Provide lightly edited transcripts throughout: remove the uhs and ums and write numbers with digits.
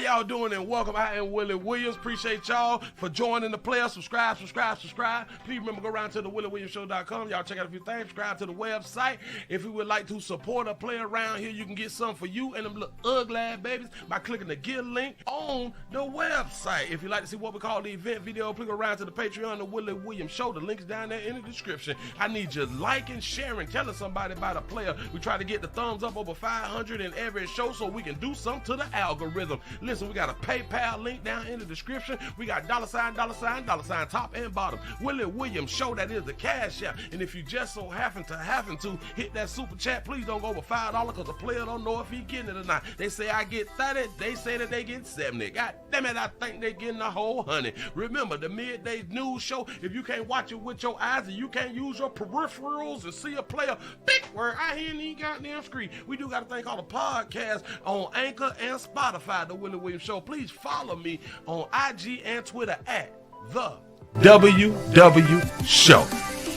y'all doing and welcome. I am Willie Williams. Appreciate y'all for joining the player. Subscribe. Please remember, go around to the WillieWilliamsShow.com. Y'all check out a few things. Subscribe to the website. If you would like to support a player around here, you can get something for you and them little ugly ass babies by clicking the Get link on the website. If you'd like to see what we call the event video, please go around to the Patreon, the Willie Williams Show. The link's down there in the description. I need you liking, sharing, telling somebody about a player. We try to get the thumbs up over 500 in every show so we can do something to the algorithm. Listen, we got a PayPal link down in the description. We got $, top and bottom. Willie Williams Show, that is the cash app. And if you just so happen to hit that super chat, please don't go over $5 because the player don't know if he getting it or not. They say I get 30, they say that they get 70. God damn it, I think they getting a whole 100. Remember, the midday news show, if you can't watch it with your eyes and you can't use your peripherals and see a player, big word, I hear any goddamn screen. We do got a thing called a podcast on Anchor and Spotify, the Willie Williams Show. Please follow me on IG and Twitter at the WW Show.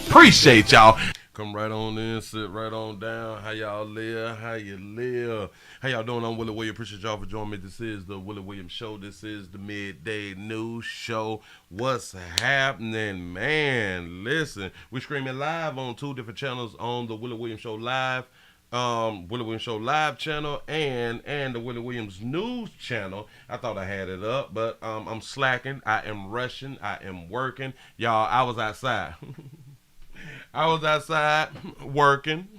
Appreciate y'all. Come right on in, sit right on down. How y'all live? How you live? How y'all doing? I'm Willie Williams. Appreciate y'all for joining me. This is the Willie Williams Show. This is the midday news show. What's happening, man? Listen, we're streaming live on 2 different channels on the Willie Williams Show Live. Willie Williams Show Live channel and the Willie Williams News channel. I thought I had it up, but I'm slacking. I am rushing. I am working. Y'all, I was outside. I was outside working.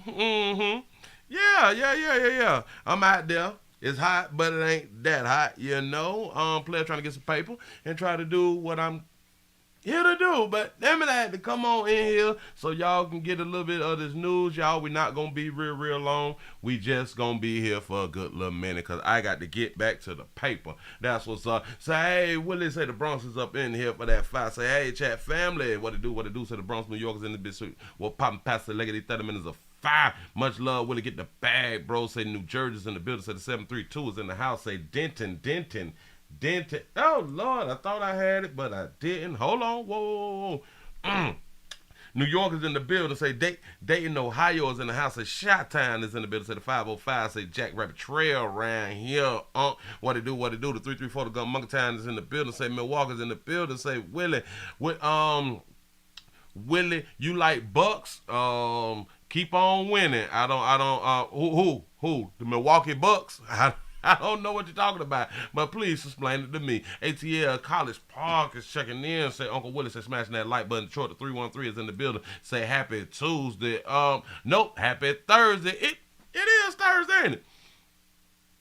Yeah. I'm out there. It's hot, but it ain't that hot, you know. Player trying to get some paper and try to do what I'm here to do, but damn it, I had to come on in here so y'all can get a little bit of this news. Y'all, we're not gonna be real long. We just gonna be here for a good little minute because I got to get back to the paper. That's what's up. Say, hey, Willie, say the Bronx is up in here for that fight. Say, hey, chat family, what it do? Say the Bronx, New York is in the bitch. Well, popping past the leg of these 30 minutes of fire. Much love, Willie, get the bag, bro. Say New Jersey's in the building. Say the 732 is in the house. Say Denton. Oh Lord, I thought I had it, but I didn't. Hold on, whoa. New York is in the building. Say Dayton, Ohio is in the house. Say Chi-Town is in the building. Say the 505. Say Jack Rabbit Trail around here. What it do? The 334 the Gun Monkeytown is in the building. Say Milwaukee's in the building. Say Willie, Willie, you like Bucks? Keep on winning. I don't. Who? The Milwaukee Bucks? I don't know what you're talking about, but please explain it to me. ATL College Park is checking in. Say Uncle Willie, say smashing that like button. Detroit, the 313 is in the building. Say happy Tuesday. Nope, happy Thursday. It is Thursday, ain't it?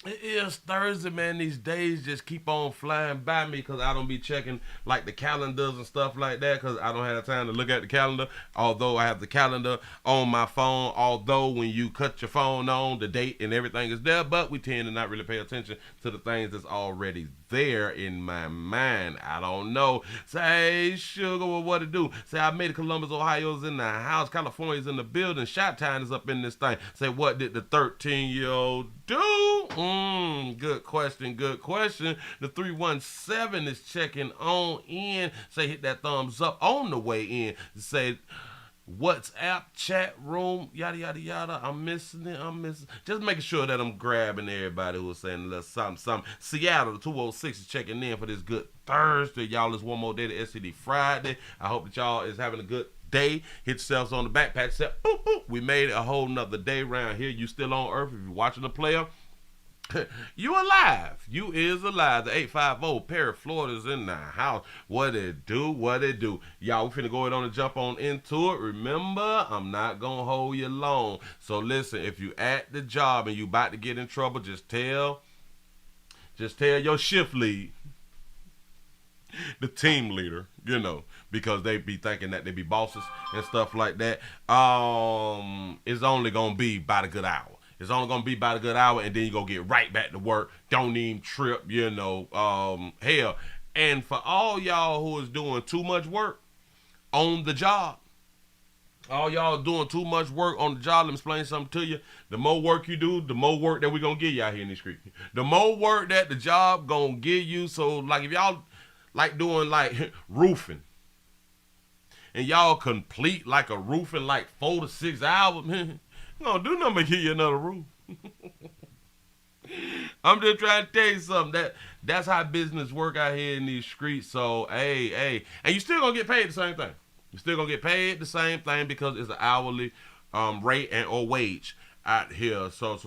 It is Thursday, man. These days just keep on flying by me because I don't be checking like the calendars and stuff like that because I don't have time to look at the calendar. Although I have the calendar on my phone. Although when you cut your phone on, the date and everything is there. But we tend to not really pay attention to the things that's already there in my mind. I don't know. Say, hey, sugar, well, what it do? Say, I made it. Columbus, Ohio's in the house. California's in the building. Chi-Town is up in this thing. Say, what did the 13-year-old do? Good question. The 317 is checking on in. Say, hit that thumbs up on the way in. Say, WhatsApp, chat room, yada. I'm missing it. Just making sure that I'm grabbing everybody who's saying a little something. Seattle, the 206 is checking in for this good Thursday. Y'all, it's one more day to STD Friday. I hope that y'all is having a good day. Hit yourselves on the back, pat yourself. Boop, boop. We made it a whole nother day around here. You still on Earth if you're watching the player. You alive. You is alive. The 850 Perry, Florida's in the house. What it do? Y'all, we finna go ahead on and jump on into it. Remember, I'm not gonna hold you long. So listen, if you at the job and you about to get in trouble, just tell your shift lead, the team leader, you know, because they be thinking that they be bosses and stuff like that. It's only gonna be about a good hour. It's only going to be about a good hour, and then you're going to get right back to work. Don't even trip, you know. Hell, and for all y'all who is doing too much work on the job, all y'all doing too much work on the job, let me explain something to you. The more work you do, the more work that we're going to give you out here in the street. The more work that the job going to give you. So, like, if y'all like doing, like, roofing, and y'all complete, like, a roof in, like, 4 to 6 hours, man, gonna do nothing but give you another roof. I'm just trying to tell you something. That's how business work out here in these streets. So, hey, and you still gonna get paid the same thing. You still gonna get paid the same thing because it's an hourly rate and or wage out here. So,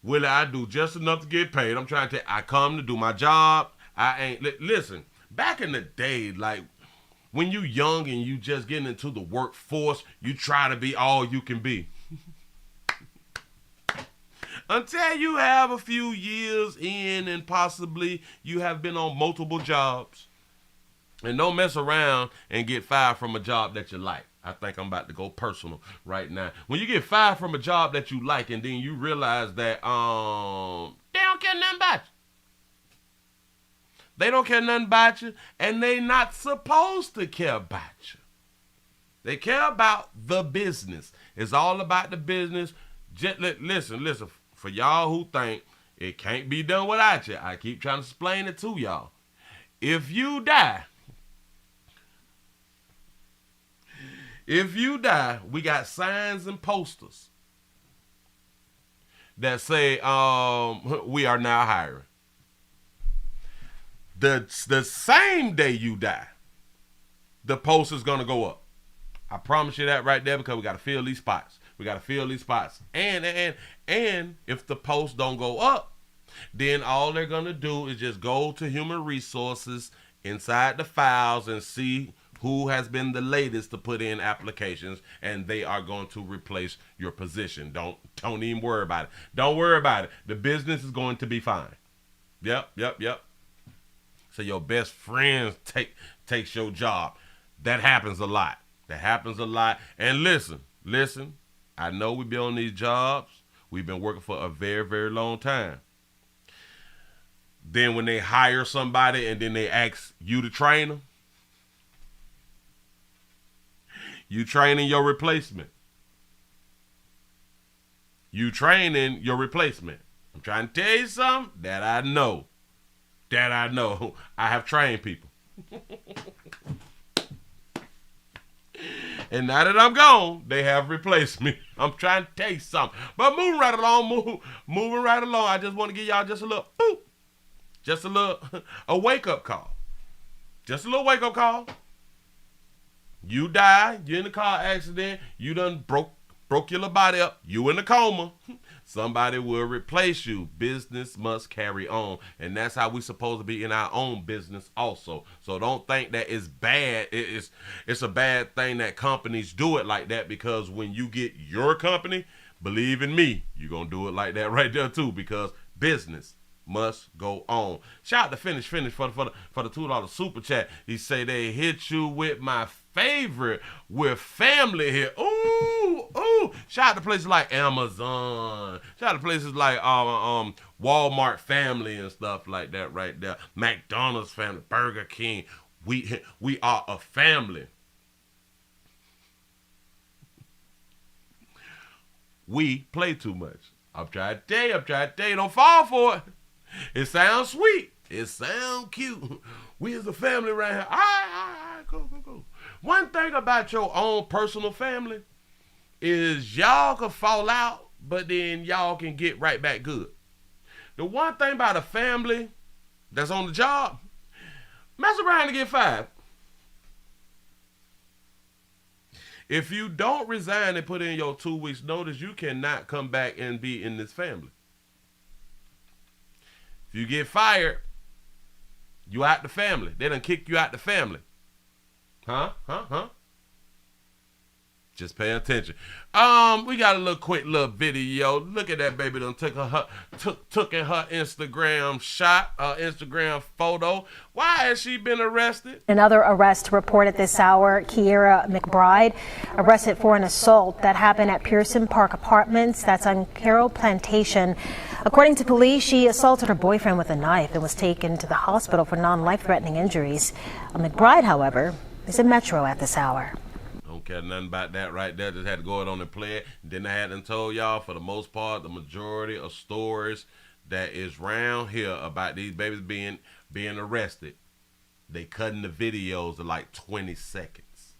Willie, I do just enough to get paid. I'm trying to. I come to do my job. I ain't listen. Back in the day, like when you young and you just getting into the workforce, you try to be all you can be. Until you have a few years in and possibly you have been on multiple jobs. And don't mess around and get fired from a job that you like. I think I'm about to go personal right now. When you get fired from a job that you like and then you realize that they don't care nothing about you. They don't care nothing about you, and they not supposed to care about you. They care about the business. It's all about the business. Just listen. For y'all who think it can't be done without you, I keep trying to explain it to y'all. If you die, we got signs and posters that say we are now hiring. The same day you die, the post is gonna go up. I promise you that right there, because we gotta fill these spots. And if the post don't go up, then all they're gonna do is just go to human resources inside the files and see who has been the latest to put in applications, and they are going to replace your position. Don't even worry about it. Don't worry about it. The business is going to be fine. Yep. So your best friend takes your job. That happens a lot. And listen. I know we've been on these jobs. We've been working for a very, very long time. Then when they hire somebody and then they ask you to train them, you training your replacement. I'm trying to tell you something that I know. I have trained people. And now that I'm gone, they have replaced me. I'm trying to tell you something. But moving right along. I just want to give y'all just a little boop. Just a little a wake-up call. You die, you're in a car accident, you done broke your little body up, you in a coma. Somebody will replace you. Business must carry on. And that's how we supposed to be in our own business also. So don't think that it's bad. It's a bad thing that companies do it like that, because when you get your company, believe in me, you're going to do it like that right there too, because business must go on. Shout out to Finish for the $2 super chat. He say they hit you with my favorite with family here. Ooh. Shout out to places like Amazon. Shout out to places like Walmart family and stuff like that right there. McDonald's family, Burger King. We are a family. We play too much. I'm trying to tell you, don't fall for it. It sounds sweet. It sounds cute. We as a family right here. All right, go. One thing about your own personal family is y'all can fall out, but then y'all can get right back good. The one thing about a family that's on the job, mess around and get fired. If you don't resign and put in your 2 weeks notice, you cannot come back and be in this family. If you get fired, you out the family. They done kick you out the family. Huh? Just pay attention. We got a quick little video. Look at that baby done took in her Instagram shot, Instagram photo. Why has she been arrested? Another arrest reported this hour. Kiera McBride arrested for an assault that happened at Pearson Park Apartments. That's on Carroll Plantation. According to police, she assaulted her boyfriend with a knife and was taken to the hospital for non-life-threatening injuries. McBride, however, is in Metro at this hour. Don't care nothing about that right there. Just had to go it on and play it. Then I had to tell y'all, for the most part, the majority of stories that is round here about these babies being arrested, they cutting the videos of like 20 seconds.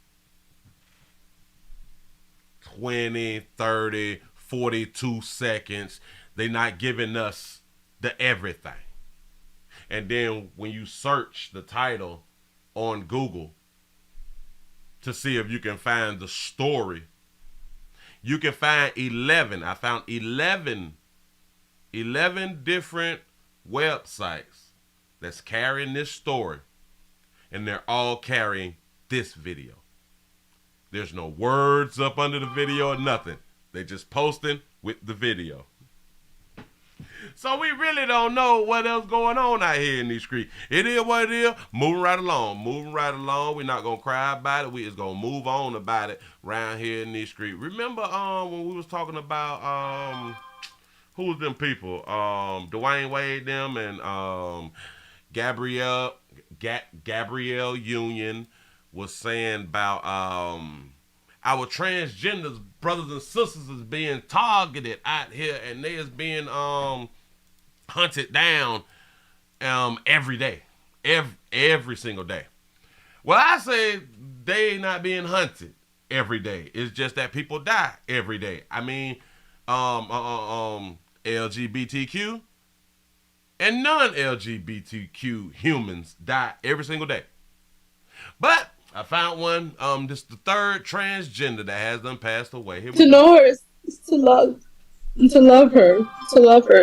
20, 30, 42 seconds. They not giving us the everything. And then when you search the title on Google to see if you can find the story, you can find 11. I found 11 different websites that's carrying this story, and they're all carrying this video. There's no words up under the video or nothing. They just posting with the video. So we really don't know what else going on out here in these streets. It is what it is. Moving right along. We're not going to cry about it. We just going to move on about it around here in these streets. Remember when we was talking about, who was them people? Dwayne Wade them and Gabrielle Union was saying about our transgenders, brothers and sisters, is being targeted out here, and they is being hunted down every day, every single day. Well, I say they not being hunted every day. It's just that people die every day. I mean, LGBTQ and non-LGBTQ humans die every single day. But I found one, this the third transgender that has them passed away. To know her is to love her.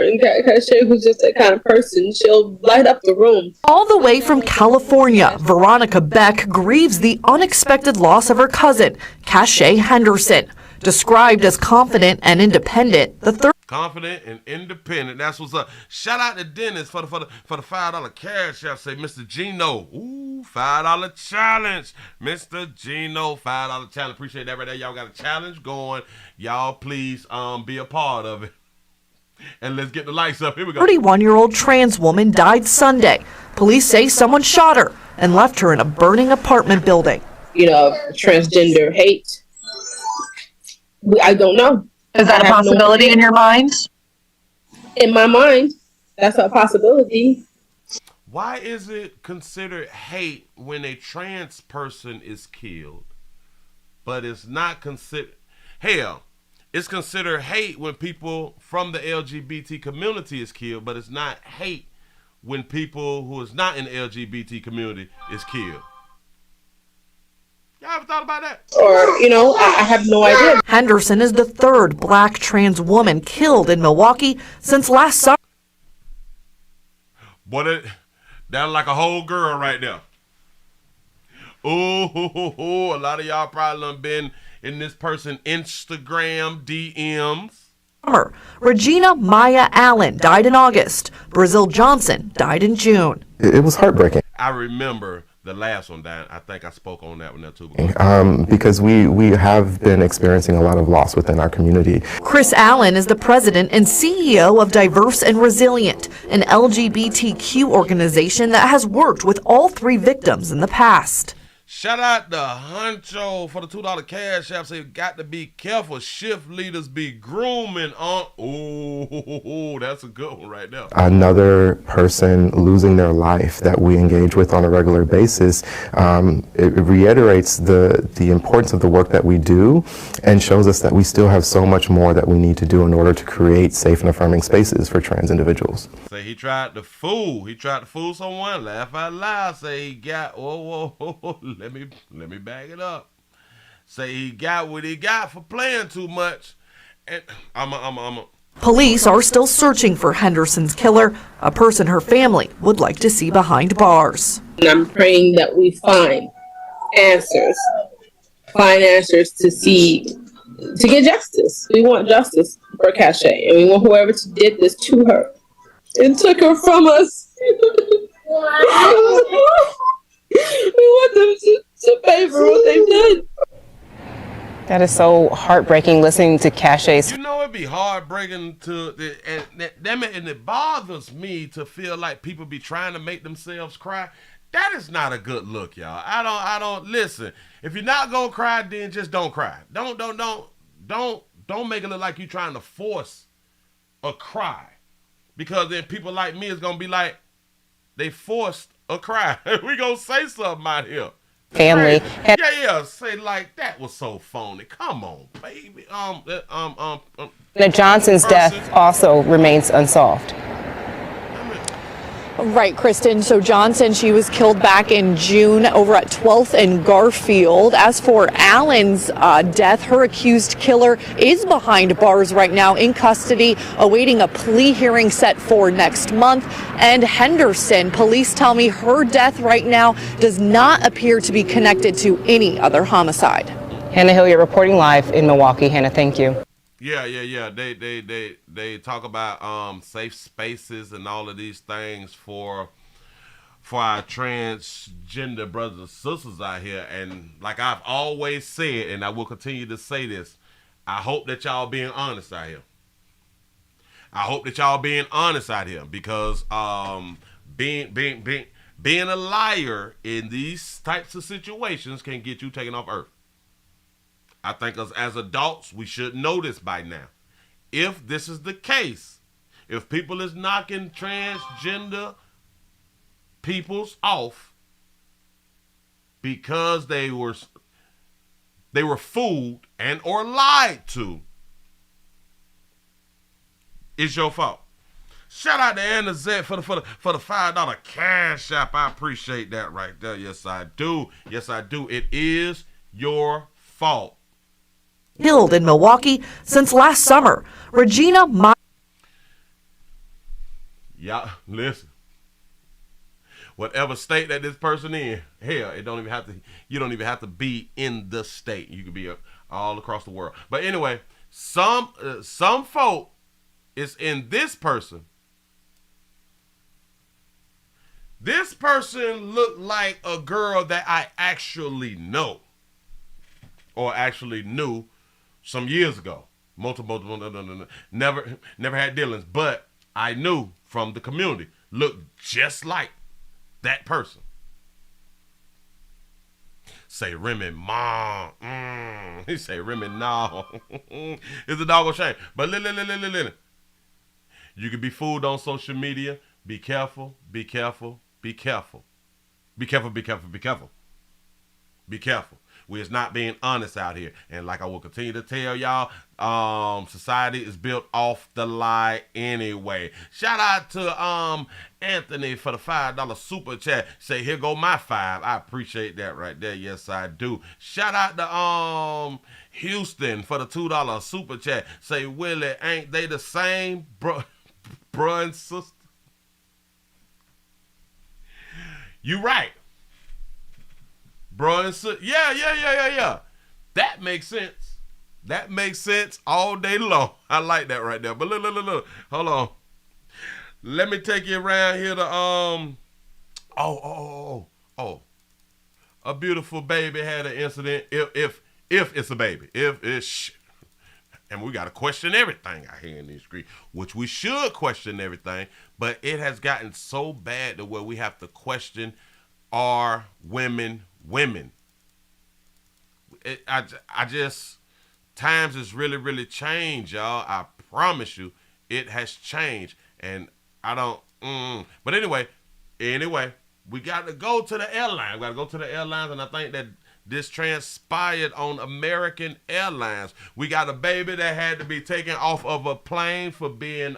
And Cache was just that kind of person. She'll light up the room. All the way from California, Veronica Beck grieves the unexpected loss of her cousin, Cache Henderson. Described as confident and independent, the confident and independent. That's what's up. Shout out to Dennis for the $5 cash app. Say Mr. Gino. Ooh, $5 challenge. Mr. Gino, $5 challenge. Appreciate that right there. Y'all got a challenge going. Y'all please be a part of it. And let's get the lights up. Here we go. 31-year-old trans woman died Sunday. Police say someone shot her and left her in a burning apartment building. You know, transgender hate. I don't know. Is that a possibility in your mind? In my mind, that's a possibility. Why is it considered hate when a trans person is killed, but it's not considered? Hell, it's considered hate when people from the LGBT community is killed, but it's not hate when people who is not in the LGBT community is killed. Y'all ever thought about that? Or, I have no idea. Henderson is the third black trans woman killed in Milwaukee since last summer. Boy, that's like a whole girl right there. Ooh, a lot of y'all probably done been in this person Instagram DMs. Regina Maya Allen died in August. Brazil Johnson died in June. It was heartbreaking. I remember the last one died. I think I spoke on that one there too. Because we have been experiencing a lot of loss within our community. Chris Allen is the president and CEO of Diverse and Resilient, an LGBTQ organization that has worked with all three victims in the past. Shout out to Huncho for the $2 cash app. So you got to be careful. Shift leaders be grooming on. Oh, that's a good one right there. Another person losing their life that we engage with on a regular basis. It reiterates the importance of the work that we do and shows us that we still have so much more that we need to do in order to create safe and affirming spaces for trans individuals. Say he tried to fool. He tried to fool someone. Laugh out loud. Say he got. Whoa. Let me back it up. Say he got what he got for playing too much. And Police are still searching for Henderson's killer, a person her family would like to see behind bars. And I'm praying that we find answers to get justice. We want justice for Cache, and we want whoever did this to her and took her from us. We want them to pay for what they've done. That is so heartbreaking listening to Cache's. It'd be heartbreaking and it bothers me to feel like people be trying to make themselves cry. That is not a good look, y'all. I don't listen. If you're not gonna cry, then just don't cry. Don't make it look like you're trying to force a cry, because then people like me is gonna be like, they forced a cry. We gonna say something out here. family. Say like that was so phony. Come on, baby. Johnson's death also remains unsolved. Right, Kristen. So Johnson, she was killed back in June over at 12th and Garfield. As for Allen's death, her accused killer is behind bars right now in custody, awaiting a plea hearing set for next month. And Henderson, police tell me her death right now does not appear to be connected to any other homicide. Hannah Hilliard reporting live in Milwaukee. Hannah, thank you. Yeah. They talk about safe spaces and all of these things for our transgender brothers and sisters out here. And like I've always said, and I will continue to say this, I hope that y'all being honest out here. I hope that y'all being honest out here, because being a liar in these types of situations can get you taken off earth. I think as adults, we should know this by now. If this is the case, if people is knocking transgender peoples off because they were fooled and or lied to, it's your fault. Shout out to Anna Z for the $5 cash app. I appreciate that right there. Yes, I do. Yes, I do. It is your fault. Killed in Milwaukee since last summer. Regina Yeah, listen. Whatever state that this person in, hell, you don't even have to be in the state. You could be all across the world. But anyway, some folk is in this person. This person looked like a girl that I actually know, or actually knew some years ago. Multiple, never had dealings, but I knew from the community, looked just like that person. Say Remy, mom. He say Remy, no. It's a doggone shame. But listen. You can be fooled on social media. Be careful, be careful, be careful. Be careful, be careful, be careful. Be careful. We is not being honest out here. And like I will continue to tell y'all, society is built off the lie anyway. Shout out to Anthony for the $5 super chat. Say, here go my $5. I appreciate that right there. Yes, I do. Shout out to Houston for the $2 super chat. Say, Willie, ain't they the same, bro and sister? You right. Bro and sister. Yeah. That makes sense. That makes sense all day long. I like that right there. But look. Hold on. Let me take you around here to a beautiful baby had an incident. If it's a baby. If it's and we got to question everything out here in these streets, which we should question everything, but it has gotten so bad to where we have to question, are women women? I just, times has really changed, y'all. I promise you, it has changed. And I don't, but anyway, we got to go to the airline. We got to go to the airlines, and I think that this transpired on American Airlines. We got a baby that had to be taken off of a plane for being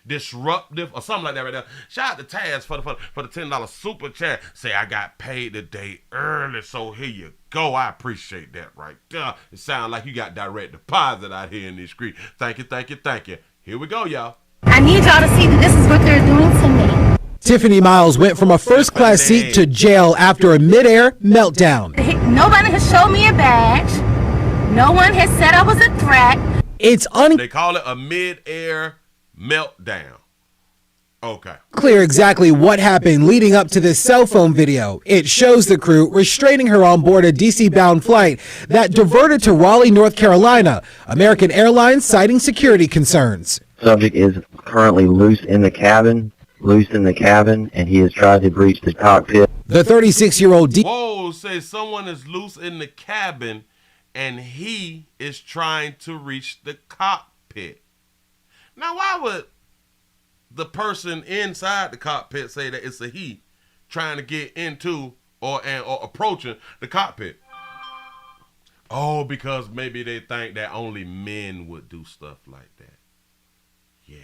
disruptive or something like that right there. Shout out to Taz for the $10 super chat. Say, I got paid today early, so here you go. I appreciate that right there. It sounds like you got direct deposit out here in these streets. Thank you. Here we go, y'all. I need y'all to see that this is what they're doing to me. Tiffany Miles went from a first-class seat to jail after a midair meltdown. Nobody has showed me a badge. No one has said I was a threat. They call it a mid-air meltdown. Okay. Clear exactly what happened leading up to this cell phone video. It shows the crew restraining her on board a DC-bound flight that diverted to Raleigh, North Carolina. American Airlines citing security concerns. Subject is currently loose in the cabin, and he has tried to breach the cockpit. The 36-year-old Whoa, say someone is loose in the cabin and he is trying to reach the cockpit. Now, why would the person inside the cockpit say that it's a he trying to get into or approaching the cockpit. Oh, because maybe they think that only men would do stuff like that. Yeah.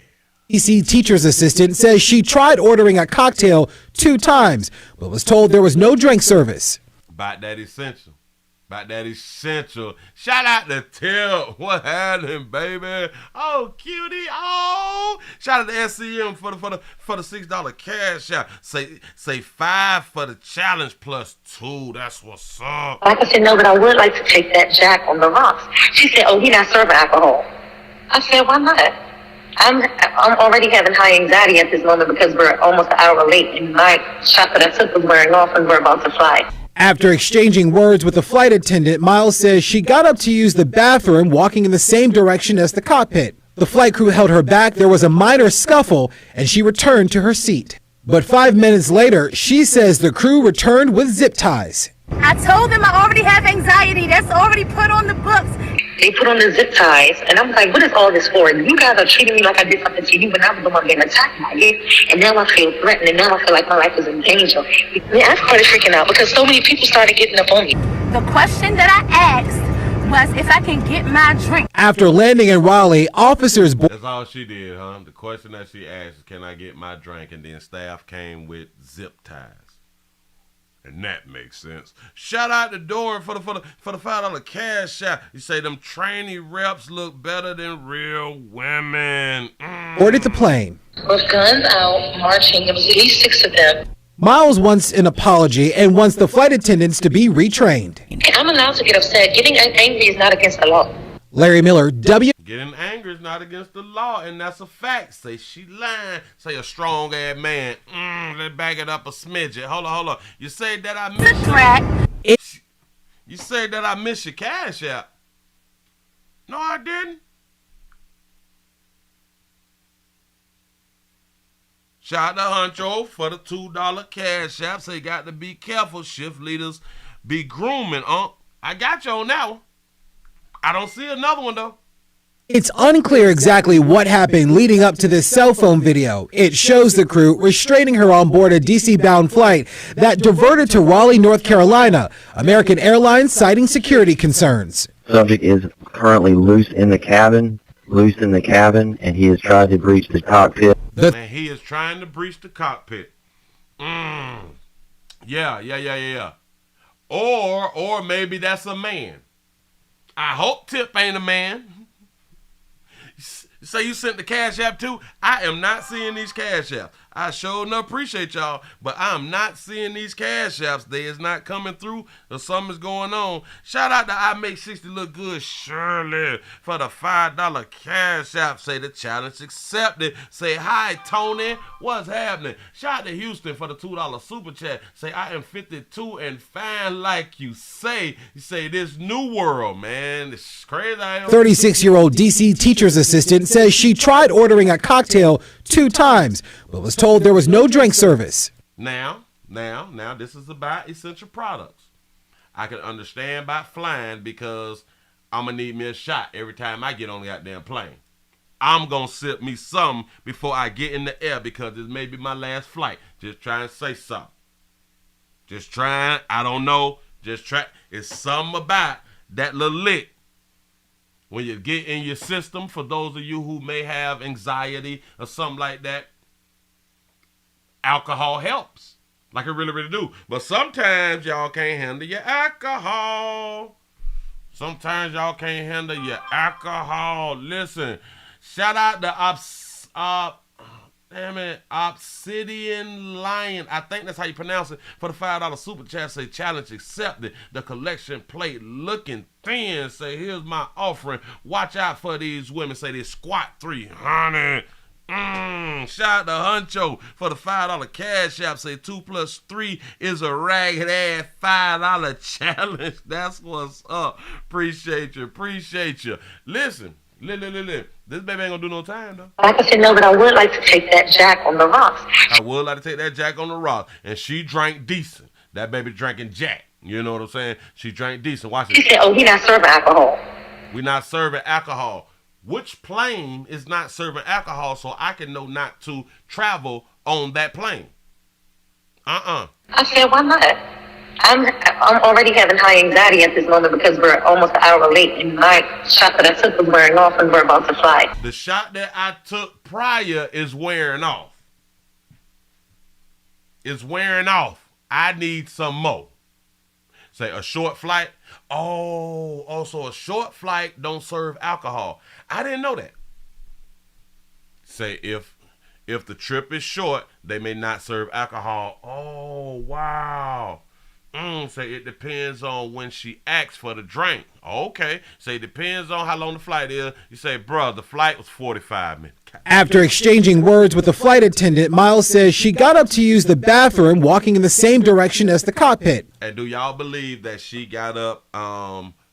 DC teacher's assistant says she tried ordering a cocktail 2 times, but was told there was no drink service. About that essential. Shout out to Tip. What happened, baby? Oh, cutie. Oh. Shout out to SCM for the $6 cash out. Say 5 for the challenge plus 2. That's what's up. Like I said, no, but I would like to take that Jack on the rocks. She said, oh, we're not serving alcohol. I said, why not? I'm already having high anxiety at this moment because we're almost an hour late and my shot that I took was wearing off and we're about to fly. After exchanging words with the flight attendant, Miles says she got up to use the bathroom, walking in the same direction as the cockpit. The flight crew held her back, there was a minor scuffle, and she returned to her seat. But 5 minutes later, she says the crew returned with zip ties. I told them I already have anxiety. That's already put on the books. They put on the zip ties, and I'm like, what is all this for? You guys are treating me like I did something to you when I was the one getting attacked by it, and now I feel threatened, and now I feel like my life is in danger. Yeah, I started freaking out because so many people started getting up on me. The question that I asked was if I can get my drink. After landing in Raleigh, officers... That's all she did, huh? The question that she asked is, can I get my drink? And then staff came with zip ties. And that makes sense. Shout out to Doran for the $5 cash out. You say them trainee reps look better than real women. Boarded the plane. With guns out, marching, there was at least 6 of them. Miles wants an apology and wants the flight attendants to be retrained. I'm allowed to get upset. Getting angry is not against the law. Larry Miller, W. Getting angry is not against the law, and that's a fact. Say she lying. Say a strong ass man. Let's back it up a smidget. Hold on. You say that I miss you say that I miss your cash out. No, I didn't. Shout out to Huncho for the $2 cash app. Say got to be careful. Shift leaders be grooming. I got you on that one. I don't see another one, though. It's unclear exactly what happened leading up to this cell phone video. It shows the crew restraining her on board a DC-bound flight that diverted to Raleigh, North Carolina. American Airlines citing security concerns. Subject is currently loose in the cabin, and he has tried to breach the cockpit. And he is trying to breach the cockpit. Yeah. Or maybe that's a man. I hope Tip ain't a man. Say you sent the cash app too? I am not seeing these cash apps. I sure enough appreciate y'all, but I'm not seeing these cash apps. They is not coming through or something's going on. Shout out to I Make 60 Look Good Shirley for the $5 cash app. Say the challenge accepted. Say hi Tony, what's happening? Shout out to Houston for the $2 super chat. Say I am 52 and fine like you say. You say this new world, man. It's crazy. 36-year-old DC teacher's assistant says she tried ordering a cocktail 2 times, but was told there was no drink service. Now, this is about essential products. I can understand about flying because I'm going to need me a shot every time I get on the goddamn plane. I'm going to sip me some before I get in the air because this may be my last flight. Just trying to say something. Just trying, I don't know. Just try. It's something about that little lick. When you get in your system, for those of you who may have anxiety or something like that, alcohol helps. Like it really, really do. But sometimes y'all can't handle your alcohol. Sometimes y'all can't handle your alcohol. Listen, shout out to Obsidian Lion. I think that's how you pronounce it. For the $5 super chat, say challenge accepted. The collection plate looking thin. Say here's my offering. Watch out for these women. Say they squat 300. Shout out to Huncho for the $5 cash app. Say 2 + 3 is a ragged ass $5 challenge. That's what's up. Appreciate you. Listen. This baby ain't gonna do no time though. Like I said, no, but I would like to take that Jack on the rocks. I would like to take that Jack on the rocks. And she drank decent. That baby drinking Jack. You know what I'm saying? She drank decent. Watch it. She said, oh, we not serving alcohol. We not serving alcohol. Which plane is not serving alcohol so I can know not to travel on that plane? I said, why not? I'm already having high anxiety at this moment because we're almost an hour late, and my shot that I took was wearing off, and we're about to fly. The shot that I took prior is wearing off. It's wearing off. I need some more. Say a short flight. Oh, so a short flight don't serve alcohol. I didn't know that. Say if the trip is short, they may not serve alcohol. Oh, wow. Say it depends on when she asks for the drink. Okay. Say it depends on how long the flight is. You say, bro, the flight was 45 minutes. After exchanging words with the flight attendant, Miles says she got up to use the bathroom, walking in the same direction as the cockpit. And do y'all believe that she got up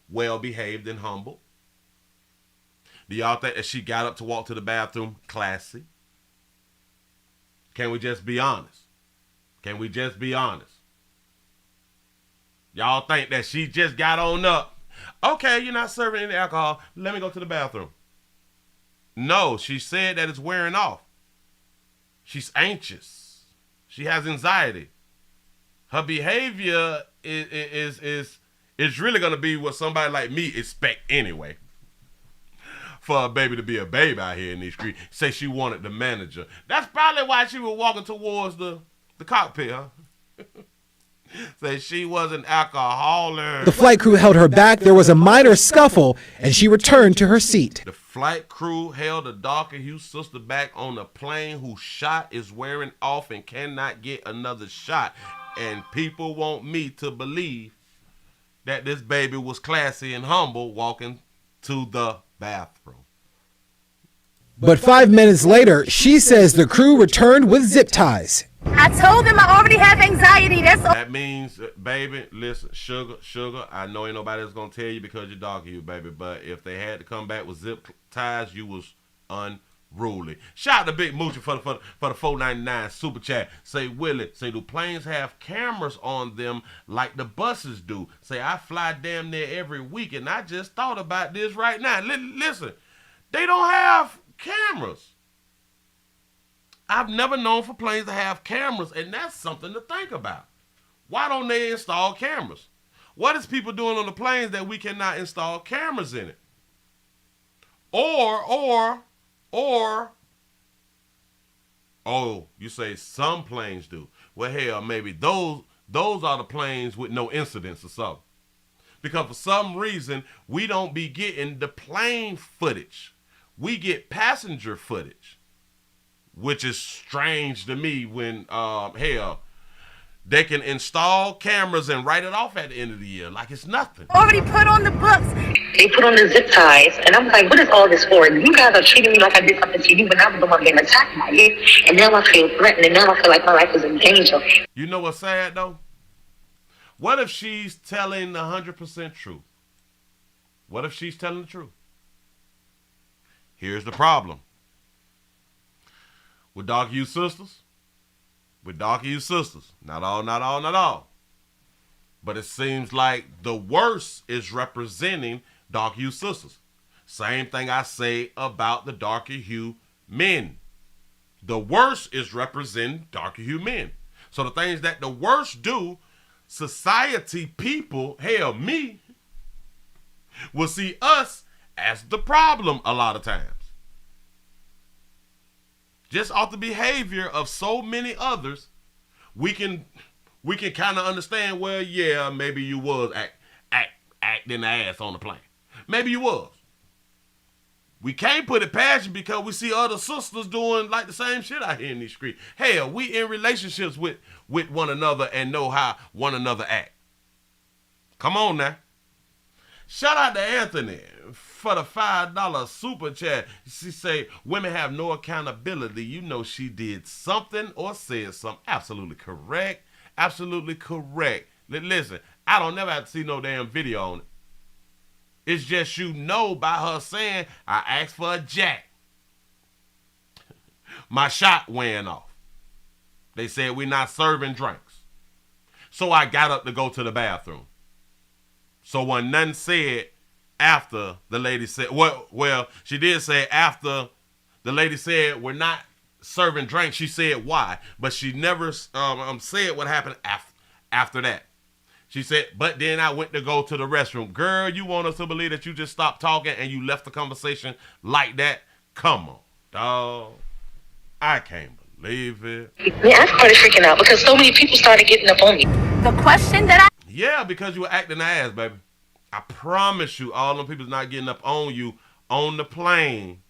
well-behaved and humble? Do y'all think that she got up to walk to the bathroom classy? Can we just be honest? Can we just be honest? Y'all think that she just got on up? Okay, you're not serving any alcohol. Let me go to the bathroom. No, she said that it's wearing off. She's anxious. She has anxiety. Her behavior is really going to be what somebody like me expect anyway. For a baby to be a baby out here in these streets. Say she wanted the manager. That's probably why she was walking towards the cockpit, huh? Say she was an alcoholic. The flight crew held her back. There was a minor scuffle, and she returned to her seat. The flight crew held a darker hue sister back on the plane whose shot is wearing off and cannot get another shot. And people want me to believe that this baby was classy and humble walking to the bathroom. But 5 minutes later, she says the crew returned with zip ties. I told them I already have anxiety. That's all. That means, baby, listen, sugar, I know ain't nobody that's going to tell you because you're dark you, baby, but if they had to come back with zip ties, you was unruly. Shout out to Big Moochie for the $4.99 super chat. Say, Willie, say, do planes have cameras on them like the buses do? Say, I fly damn near every week, and I just thought about this right now. Listen, they don't have cameras. I've never known for planes to have cameras, and that's something to think about. Why don't they install cameras? What is people doing on the planes that we cannot install cameras in it? Or, you say some planes do. Well, hell, maybe those are the planes with no incidents or something. Because for some reason, we don't be getting the plane footage. We get passenger footage, which is strange to me when, hell, they can install cameras and write it off at the end of the year like it's nothing. Already put on the books. They put on the zip ties, and I'm like, what is all this for? You guys are treating me like I did something to you when I was the one getting attacked by you, and now I feel threatened, and now I feel like my life is in danger. You know what's sad, though? What if she's telling the 100% truth? What if she's telling the truth? Here's the problem. With dark hue sisters, not all. But it seems like the worst is representing dark hue sisters. Same thing I say about the darker hue men. The worst is representing darker hue men. So the things that the worst do, society, people, hell, me, will see us as the problem a lot of times. Just off the behavior of so many others, we can kind of understand, well, yeah, maybe you was acting ass on the plane. Maybe you was. We can't put it past you because we see other sisters doing like the same shit out here in these streets. Hell, we in relationships with one another and know how one another act. Come on now. Shout out to Anthony for the $5 super chat. She say, women have no accountability. You know she did something or said something. Absolutely correct. Absolutely correct. Listen, I don't never have to see no damn video on it. It's just you know by her saying, I asked for a jack. My shot went off. They said we're not serving drinks. So I got up to go to the bathroom. So when none said after the lady said, well, she did say after the lady said we're not serving drinks, she said why. But she never said what happened after that. She said, but then I went to go to the restroom. Girl, you want us to believe that you just stopped talking and you left the conversation like that? Come on, dog. I can't believe it. Yeah, I started freaking out because so many people started getting up on me. The question that Yeah, because you were acting ass, baby. I promise you, all them people's not getting up on you on the plane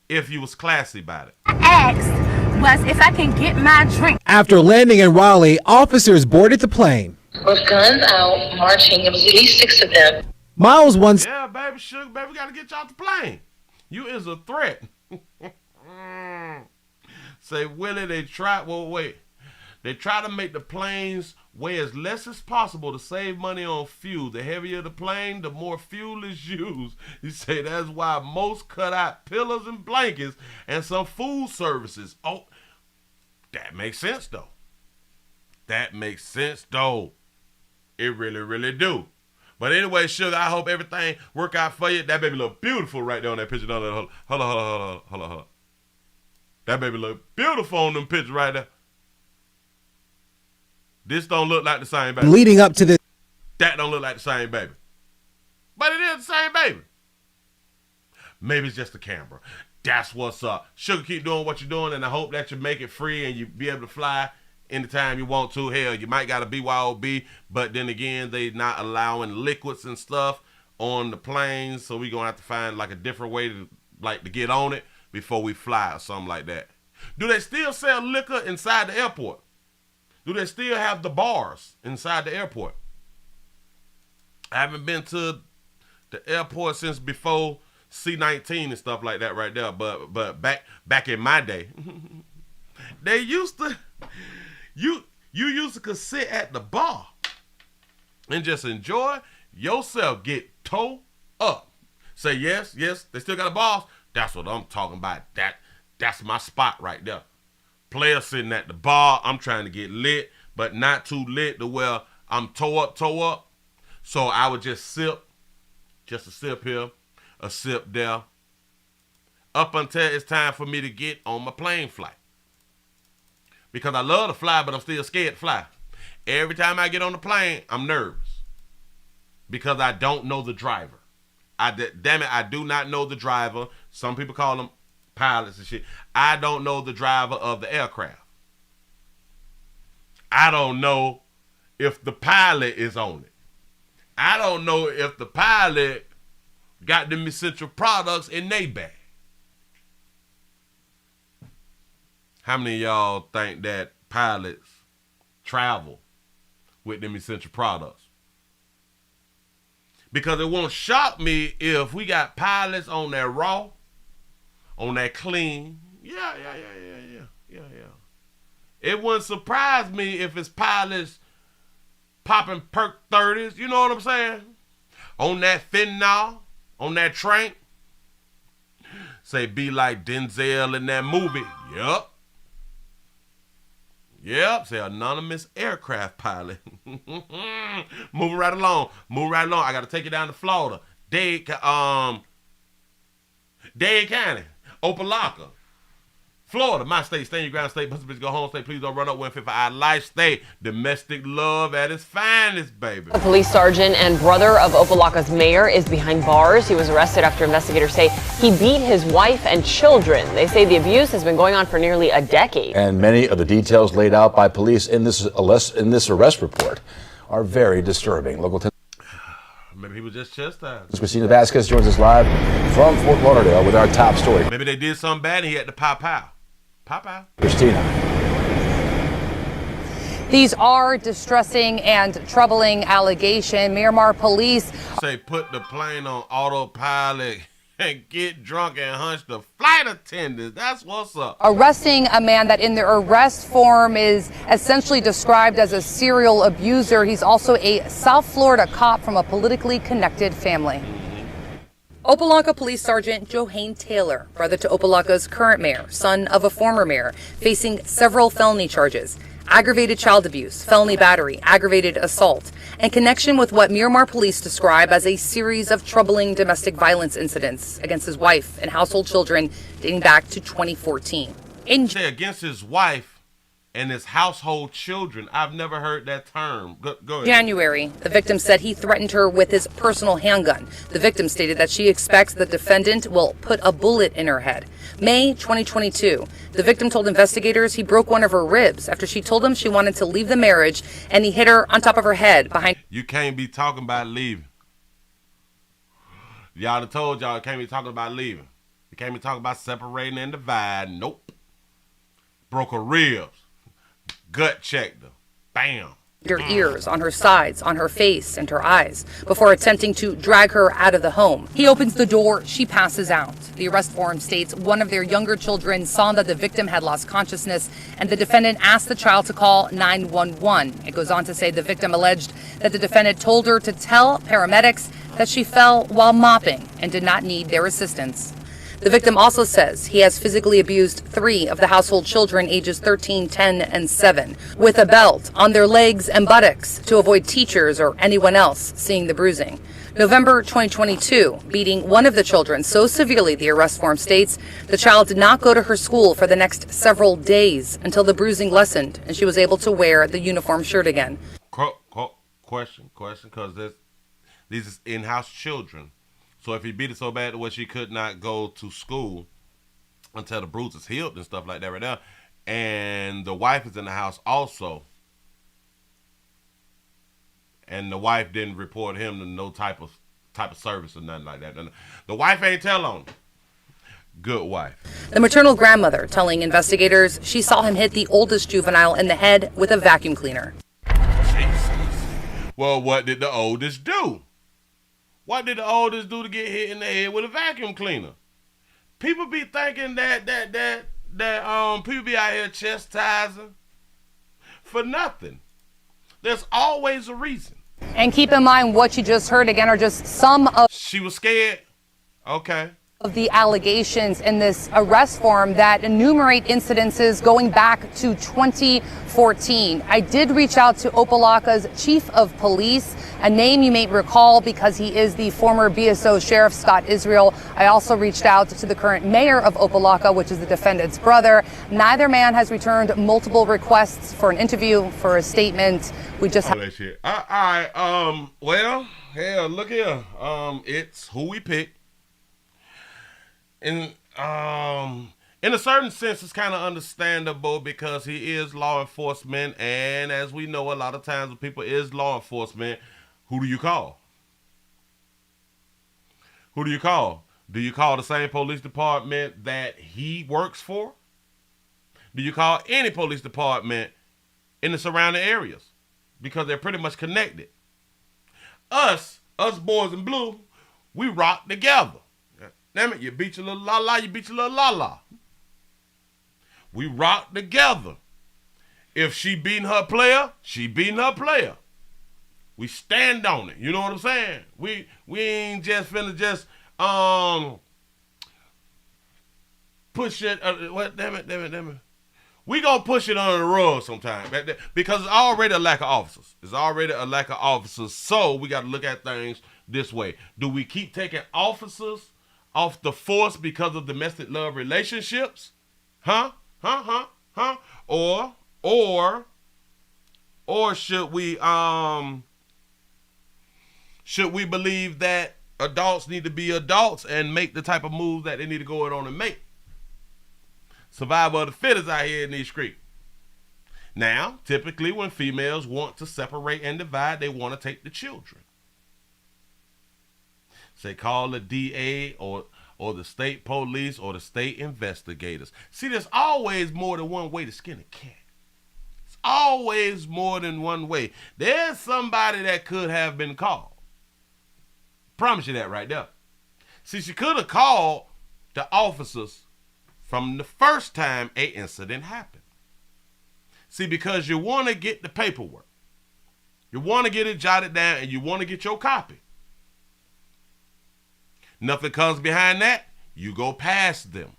if you was classy about it. I asked was if I can get my drink. After landing in Raleigh, officers boarded the plane. With guns out, marching, it was at least 6 of them. Miles once... Yeah, baby, sugar, baby, we got to get you off the plane. You is a threat. Say, Willie, they tried to make the planes weigh as less as possible to save money on fuel. The heavier the plane, the more fuel is used. You say that's why most cut out pillows and blankets and some food services. Oh, that makes sense, though. That makes sense, though. It really, really do. But anyway, sugar, I hope everything work out for you. That baby look beautiful right there on that picture. Hold on. That baby look beautiful on them pictures right there. This don't look like the same baby. Leading up to this. That don't look like the same baby. But it is the same baby. Maybe it's just the camera. That's what's up. Sugar, keep doing what you're doing, and I hope that you make it free and you be able to fly anytime you want to. Hell, you might got a BYOB, but then again, they not allowing liquids and stuff on the planes, so we're going to have to find like a different way to get on it before we fly or something like that. Do they still sell liquor inside the airport? Do they still have the bars inside the airport? I haven't been to the airport since before C-19 and stuff like that right there, but back in my day, they used to... You used to sit at the bar and just enjoy yourself, get towed up. Say yes, they still got a boss. That's what I'm talking about. That's my spot right there. Player sitting at the bar. I'm trying to get lit, but not too lit to where I'm toe up. So I would just sip, just a sip here, a sip there, up until it's time for me to get on my plane flight. Because I love to fly, but I'm still scared to fly. Every time I get on the plane, I'm nervous. Because I don't know the driver. Damn it, I do not know the driver. Some people call them pilots and shit. I don't know the driver of the aircraft. I don't know if the pilot is on it. I don't know if the pilot got them essential products in their bag. How many of y'all think that pilots travel with them essential products? Because it won't shock me if we got pilots on that raw, on that clean. Yeah. It wouldn't surprise me if it's pilots popping perk 30s, you know what I'm saying? On that fentanyl, on that trank. Say be like Denzel in that movie. Yep, say anonymous aircraft pilot. Moving right along. I got to take it down to Florida. Dade County, Opelika, Florida, my state. Stay in your ground state. Bust a bitch, go home state. Please don't run up 150 for our life state. Domestic love at its finest, baby. A police sergeant and brother of Opelika's mayor is behind bars. He was arrested after investigators say he beat his wife and children. They say the abuse has been going on for nearly a decade. And many of the details laid out by police in this arrest report are very disturbing. Maybe he was just chastised. Christina Vasquez joins us live from Fort Lauderdale with our top story. Maybe they did something bad and he had to pow. Christina. These are distressing and troubling allegations. Miramar police say put the plane on autopilot and get drunk and hunch the flight attendants. That's what's up. Arresting a man that in the arrest form is essentially described as a serial abuser. He's also a South Florida cop from a politically connected family. Opelika Police Sergeant Johanne Taylor, brother to Opelika's current mayor, son of a former mayor, facing several felony charges: aggravated child abuse, felony battery, aggravated assault, and connection with what Miramar police describe as a series of troubling domestic violence incidents against his wife and household children dating back to 2014. Against his wife and it's household children. I've never heard that term. Go ahead. January, the victim said he threatened her with his personal handgun. The victim stated that she expects the defendant will put a bullet in her head. May 2022, the victim told investigators he broke one of her ribs after she told him she wanted to leave the marriage, and he hit her on top of her head behind. You can't be talking about leaving. Y'all done told y'all you can't be talking about leaving. You can't be talking about separating and dividing. Nope. Broke her ribs. Gut checked her. Bam. Her ears, on her sides, on her face, and her eyes before attempting to drag her out of the home. He opens the door, she passes out. The arrest form states one of their younger children saw that the victim had lost consciousness, and the defendant asked the child to call 911. It goes on to say the victim alleged that the defendant told her to tell paramedics that she fell while mopping and did not need their assistance. The victim also says he has physically abused 3 of the household children ages 13, 10, and 7 with a belt on their legs and buttocks to avoid teachers or anyone else seeing the bruising. November 2022, beating one of the children so severely, the arrest form states, the child did not go to her school for the next several days until the bruising lessened and she was able to wear the uniform shirt again. Question, because these is in-house children. So if he beat it so bad where she could not go to school until the bruises healed and stuff like that right now, and the wife is in the house also, and the wife didn't report him to no type of service or nothing like that. The wife ain't tell on him. Good wife. The maternal grandmother telling investigators she saw him hit the oldest juvenile in the head with a vacuum cleaner. Jesus. Well, what did the oldest do? What did the oldest do to get hit in the head with a vacuum cleaner? People be thinking that people be out here chastising for nothing. There's always a reason. And keep in mind what you just heard again are just some of. She was scared. Okay. Of the allegations in this arrest form that enumerate incidences going back to 2014. I did reach out to Opa-locka's chief of police, a name you may recall because he is the former BSO sheriff, Scott Israel. I also reached out to the current mayor of Opa-locka, which is the defendant's brother. Neither man has returned multiple requests for an interview, for a statement. We just have. All right. Well, hell, look here. It's who we pick. In a certain sense, it's kind of understandable because he is law enforcement, and as we know, a lot of times when people is law enforcement, who do you call? Who do you call? Do you call the same police department that he works for? Do you call any police department in the surrounding areas? Because they're pretty much connected. Us boys in blue, we rock together. Damn it, you beat your little la-la, you beat your little la-la. We rock together. If she beating her player, she beating her player. We stand on it. You know what I'm saying? We ain't just finna just push it. Damn it. We gonna push it under the rug sometime because it's already a lack of officers. It's already a lack of officers. So we got to look at things this way. Do we keep taking officers off the force because of domestic love relationships? Or should we believe that adults need to be adults and make the type of moves that they need to go on and make? Survival of the fittest out here in these streets. Now, typically when females want to separate and divide, they want to take the children. Say call the DA or the state police or the state investigators. See, there's always more than one way to skin a cat. It's always more than one way. There's somebody that could have been called. Promise you that right there. See, she could have called the officers from the first time an incident happened. See, because you want to get the paperwork. You want to get it jotted down and you want to get your copy. Nothing comes behind that, you go past them.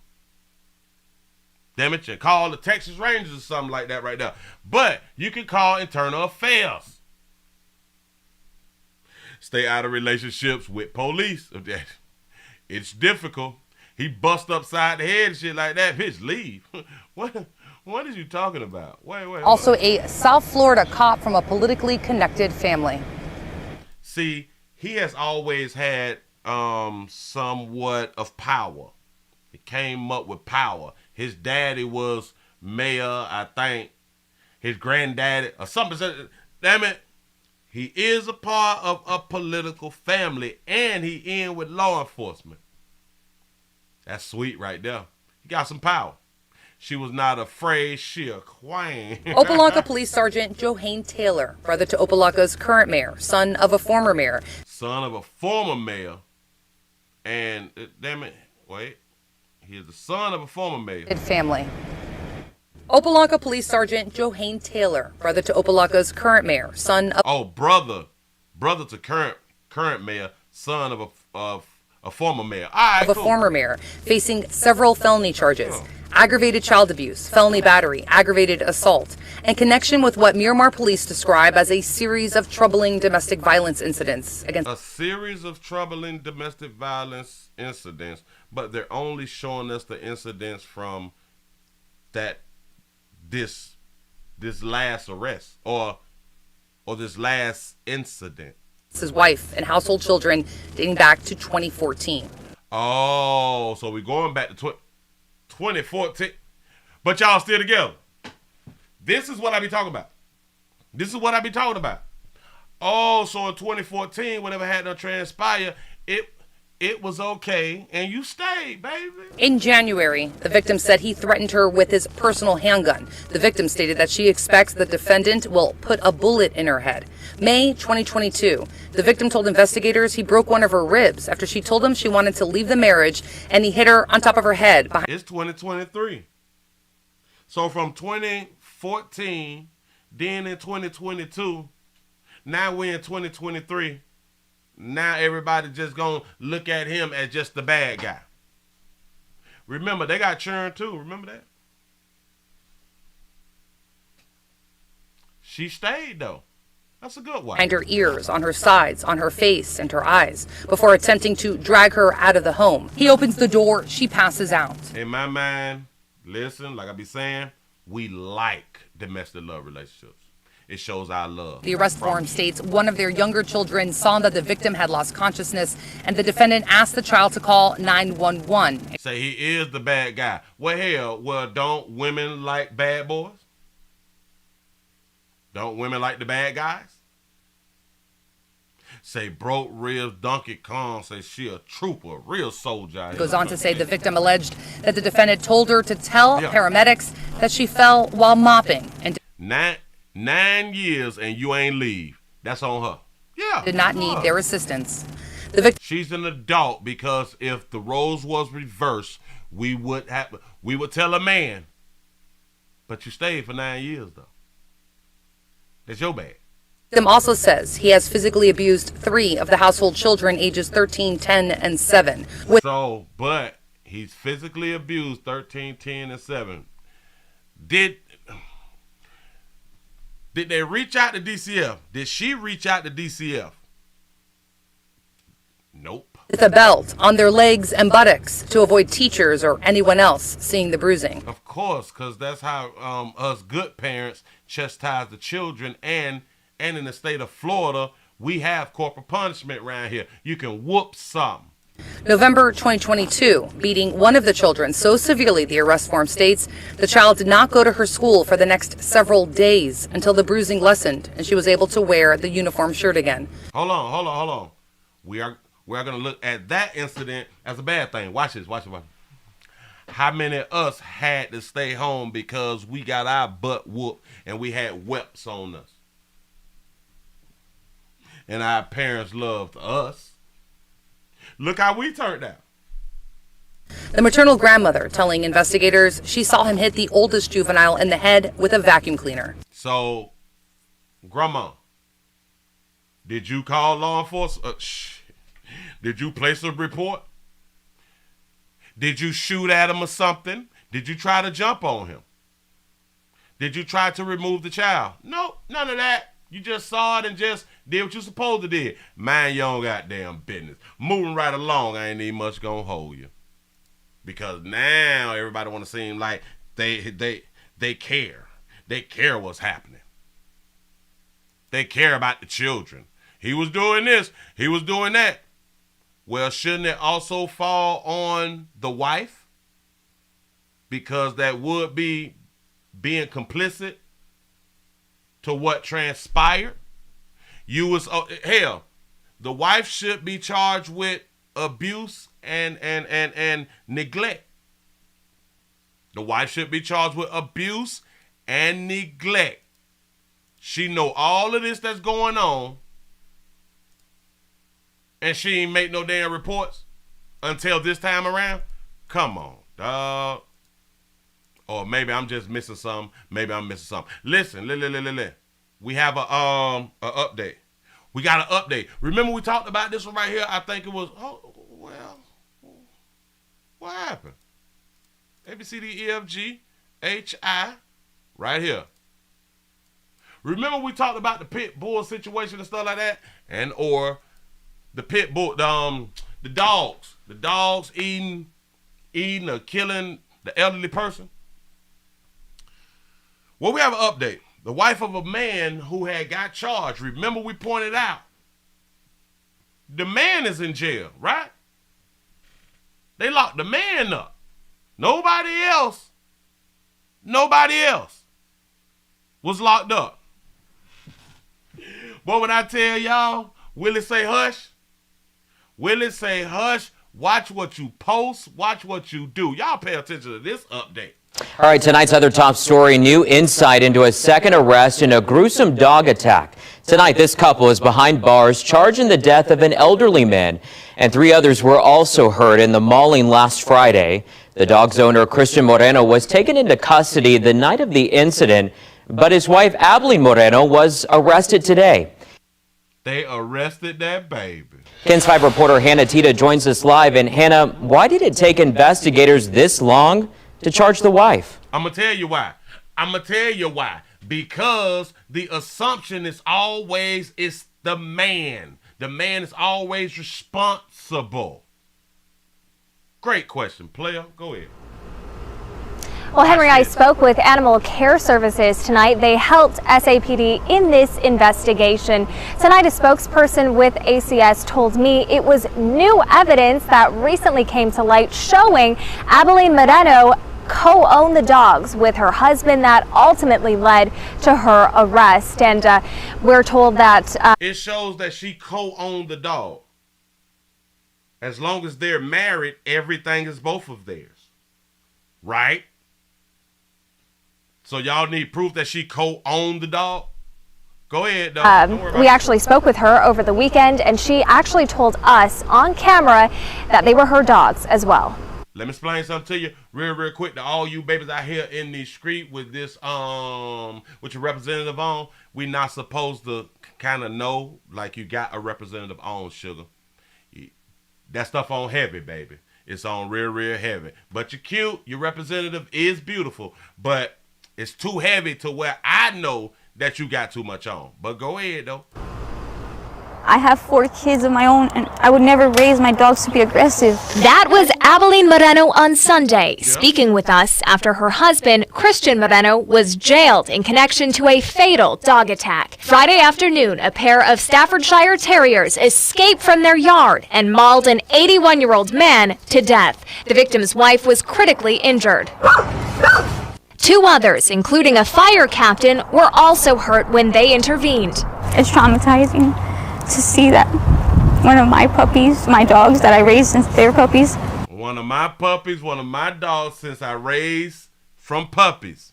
Damn it, you call the Texas Rangers or something like that right there. But you can call internal affairs. Stay out of relationships with police. It's difficult. He bust upside the head and shit like that. Bitch, leave. What is you talking about? Wait. Also a South Florida cop from a politically connected family. See, he has always had somewhat of power. He came up with power. His daddy was mayor, I think. His granddaddy or something. Damn it. He is a part of a political family, and he in with law enforcement. That's sweet right there. He got some power. She was not afraid, she a queen. Opelika Police Sergeant Johanne Taylor, brother to Opelika's current mayor, son of a former mayor. Son of a former mayor. And, damn it, wait. He is the son of a former mayor. Family. Opelika Police Sergeant Johanne Taylor, brother to Opelika's current mayor, son of... Oh, brother to current mayor, son of a former mayor. All right, of a former mayor, facing several felony charges. Aggravated child abuse, felony battery, aggravated assault, and connection with what Miramar police describe as a series of troubling domestic violence incidents against... A series of troubling domestic violence incidents, but they're only showing us the incidents from this last arrest or this last incident. His wife and household children dating back to 2014. Oh, so we're going back to 2014. But y'all still together. This is what I be talking about. Oh, so in 2014, whenever had to transpire, it was okay, and you stayed, baby. In January, the victim said he threatened her with his personal handgun. The victim stated that she expects the defendant will put a bullet in her head. May 2022, the victim told investigators he broke one of her ribs after she told him she wanted to leave the marriage, and he hit her on top of her head. It's 2023. So from 2014, then in 2022, now we're in 2023. Now everybody just gonna look at him as just the bad guy. Remember, they got churned too. Remember that? She stayed though. That's a good one. Behind her ears, on her sides, on her face, and her eyes, before attempting to drag her out of the home. He opens the door, she passes out. In my mind, listen, like I be saying, we like domestic love relationships. It shows our love. The arrest form states one of their younger children saw that the victim had lost consciousness, and the defendant asked the child to call 911. Say he is the bad guy. Well, hell, don't women like bad boys? Don't women like the bad guys? Say broke ribs, Donkey Kong, say she a trooper, real soldier. Goes on to say the victim alleged that the defendant told her to tell paramedics that she fell while mopping. And 9 years and you ain't leave. That's on her. Yeah. Did not need their assistance. She's an adult, because if the roles was reversed, we would tell a man. But you stayed for 9 years though. That's your bad. The victim also says he has physically abused 3 of the household children ages 13, 10, and 7. But he's physically abused 13, 10, and 7. Did they reach out to DCF? Did she reach out to DCF? Nope. With a belt on their legs and buttocks to avoid teachers or anyone else seeing the bruising. Of course, because that's how us good parents chastise the children. And in the state of Florida, we have corporal punishment around here. You can whoop some. November 2022, beating one of the children so severely, the arrest form states, the child did not go to her school for the next several days until the bruising lessened and she was able to wear the uniform shirt again. Hold on. We are going to look at that incident as a bad thing. Watch this. How many of us had to stay home because we got our butt whooped and we had whelps on us? And our parents loved us. Look how we turned out. The maternal grandmother telling investigators she saw him hit the oldest juvenile in the head with a vacuum cleaner. So, Grandma, did you call law enforcement? Did you place a report? Did you shoot at him or something? Did you try to jump on him? Did you try to remove the child? Nope, none of that. You just saw it and just did what you supposed to do. Mind your own goddamn business. Moving right along, I ain't even much gonna hold you. Because now everybody want to seem like they they care. They care what's happening. They care about the children. He was doing this. He was doing that. Well, shouldn't it also fall on the wife? Because that would be being complicit to what transpired. You was hell. The wife should be charged with abuse and neglect. The wife should be charged with abuse and neglect. She know all of this that's going on, and she ain't make no damn reports until this time around. Come on, dog. Or maybe I'm just missing something. Maybe I'm missing something. Listen. We have a update. We got an update. Remember we talked about this one right here? I think it was, what happened? A, B, C, D, E, F, G, H, I, right here. Remember we talked about the Pitbull situation and stuff like that? And or the Pitbull, the dogs eating or killing the elderly person? Well, we have an update. The wife of a man who had got charged, remember we pointed out, the man is in jail, right? They locked the man up. Nobody else was locked up. But when I tell y'all, Willie say hush. Willie say hush. Watch what you post. Watch what you do. Y'all pay attention to this update. All right, tonight's other top story, new insight into a second arrest in a gruesome dog attack. Tonight, this couple is behind bars charged in the death of an elderly man, and 3 others were also hurt in the mauling last Friday. The dog's owner, Christian Moreno, was taken into custody the night of the incident, but his wife, Abilene Moreno, was arrested today. They arrested that baby. KENS 5 reporter Hannah Tita joins us live. And Hannah, why did it take investigators this long to charge the wife? I'm going to tell you why. Because the assumption is always it's the man. The man is always responsible. Great question, player. Go ahead. Well, Henry, I spoke with Animal Care Services tonight. They helped SAPD in this investigation. Tonight, a spokesperson with ACS told me it was new evidence that recently came to light showing Abilene Moreno co-owned the dogs with her husband that ultimately led to her arrest. And we're told that it shows that she co-owned the dog. As long as they're married, everything is both of theirs. Right? So y'all need proof that she co-owned the dog? Go ahead, though. We actually spoke with her over the weekend, and she actually told us on camera that they were her dogs as well. Let me explain something to you real quick to all you babies out here in the street with this, with your representative on. We not supposed to kind of know like you got a representative on, sugar. That stuff on heavy, baby. It's on real heavy. But you're cute. Your representative is beautiful. But it's too heavy to where I know that you got too much on. But go ahead, though. I have 4 kids of my own, and I would never raise my dogs to be aggressive. That was Abilene Moreno on Sunday, speaking with us after her husband, Christian Moreno, was jailed in connection to a fatal dog attack. Friday afternoon, a pair of Staffordshire Terriers escaped from their yard and mauled an 81-year-old man to death. The victim's wife was critically injured. 2 others, including a fire captain, were also hurt when they intervened. It's traumatizing to see that one of my puppies, my dogs that I raised since they were puppies. One of my puppies, one of my dogs since I raised from puppies.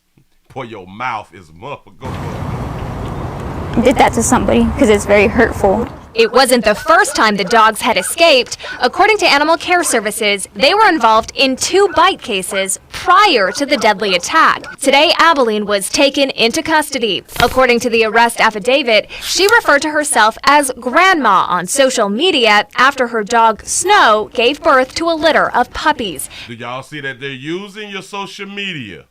Boy, your mouth is motherfucker. Did that to somebody because it's very hurtful. It wasn't the first time the dogs had escaped. According to Animal Care Services, they were involved in 2 bite cases prior to the deadly attack. Today, Abilene was taken into custody. According to the arrest affidavit, she referred to herself as Grandma on social media after her dog, Snow, gave birth to a litter of puppies. Do y'all see that they're using your social media?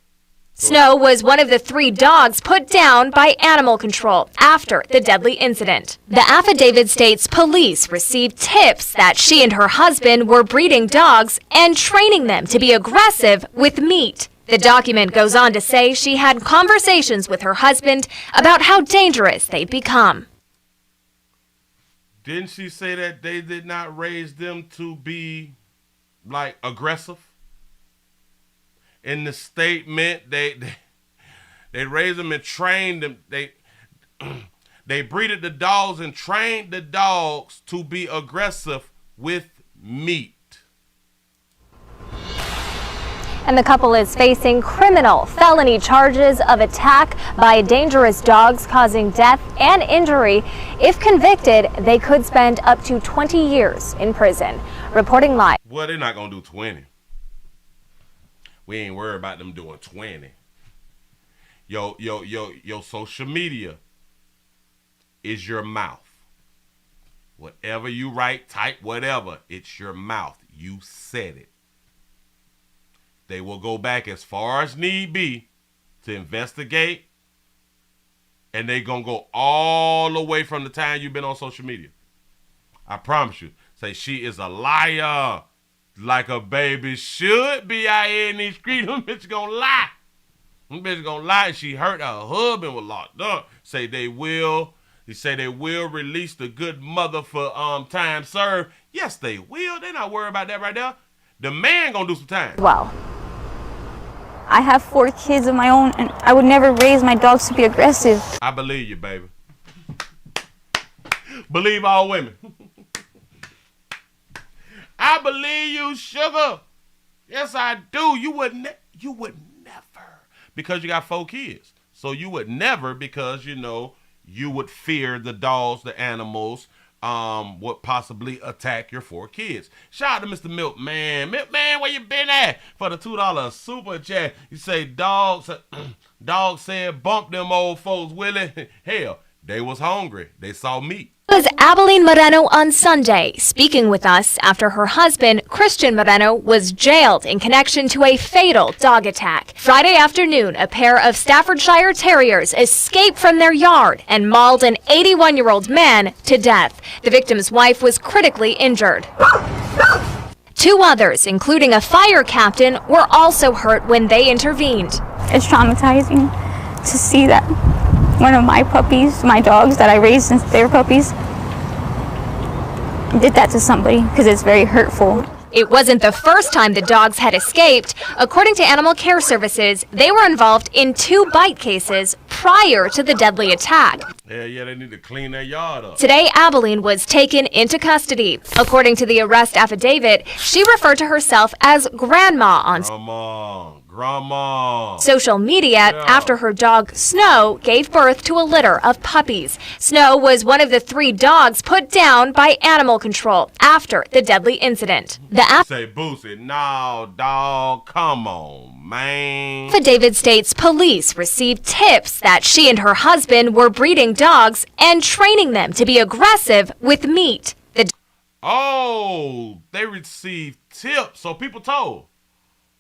Snow was one of the 3 dogs put down by animal control after the deadly incident. The affidavit states police received tips that she and her husband were breeding dogs and training them to be aggressive with meat. The document goes on to say she had conversations with her husband about how dangerous they'd become. Didn't she say that they did not raise them to be, like, aggressive? In the statement, they raised them and trained them. They breeded the dogs and trained the dogs to be aggressive with meat. And the couple is facing criminal felony charges of attack by dangerous dogs causing death and injury. If convicted, they could spend up to 20 years in prison. Reporting live. Well, they're not going to do 20. We ain't worried about them doing 20. Yo, social media is your mouth. Whatever you write, type, whatever, it's your mouth. You said it. They will go back as far as need be to investigate, and they going to go all the way from the time you've been on social media. I promise you. Say she is a liar, like a baby should be out here in these streets. Them bitches going to lie. Them bitches going to lie. She hurt her husband was locked up. Say they will release the good mother for time served. Yes, they will. They're not worried about that right there. The man going to do some time. Wow. I have 4 kids of my own, and I would never raise my dogs to be aggressive. I believe you, baby. Believe all women. I believe you, sugar. Yes, I do. You would never, because you got 4 kids. So you would never, because, you know, you would fear the dogs, the animals, would possibly attack your 4 kids. Shout out to Mr. Milkman. Milkman, where you been at? For the $2 super chat. You say dogs said bump them old folks, Willie. Hell, they was hungry. They saw meat. Was Abilene Moreno on Sunday, speaking with us after her husband, Christian Moreno, was jailed in connection to a fatal dog attack. Friday afternoon, a pair of Staffordshire Terriers escaped from their yard and mauled an 81-year-old man to death. The victim's wife was critically injured. 2 others, including a fire captain, were also hurt when they intervened. It's traumatizing to see that one of my puppies, my dogs that I raised since they were puppies, did that to somebody, because it's very hurtful. It wasn't the first time the dogs had escaped. According to Animal Care Services, they were involved in 2 bite cases prior to the deadly attack. Yeah, they need to clean their yard up. Today, Abilene was taken into custody. According to the arrest affidavit, she referred to herself as Grandma on Grandma. social media after her dog Snow gave birth to a litter of puppies. Snow was one of the 3 dogs put down by animal control after the deadly incident. Say, Boosie, no, dog, come on, man. Affidavit states police received tips that she and her husband were breeding dogs and training them to be aggressive with meat. They received tips, so people told.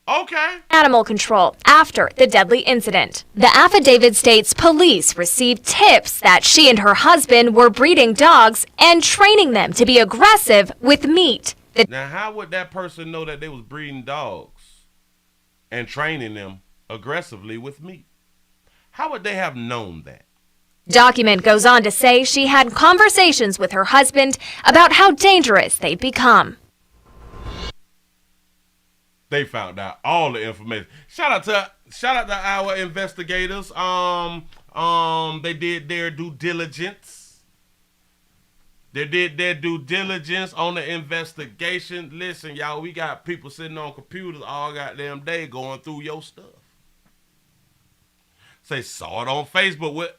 Okay. Animal control after the deadly incident. The affidavit states police received tips that she and her husband were breeding dogs and training them to be aggressive with meat. Now, how would that person know that they was breeding dogs and training them aggressively with meat? How would they have known that? Document goes on to say she had conversations with her husband about how dangerous they'd become. They found out all the information. Shout out to our investigators. They did their due diligence. They did their due diligence on the investigation. Listen, y'all, we got people sitting on computers all goddamn day going through your stuff. Say, saw it on Facebook with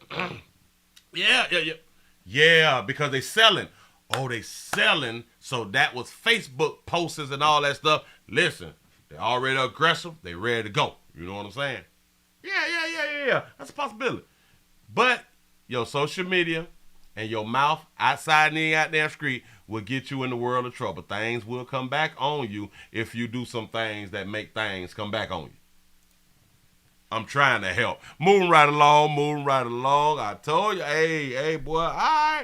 yeah, because they selling. Oh, they selling. So that was Facebook posters and all that stuff. Listen. They're already aggressive. They ready to go. You know what I'm saying? Yeah. That's a possibility. But your social media and your mouth outside in the goddamn street will get you in the world of trouble. Things will come back on you if you do some things that make things come back on you. I'm trying to help. Moving right along. I told you, hey, boy, all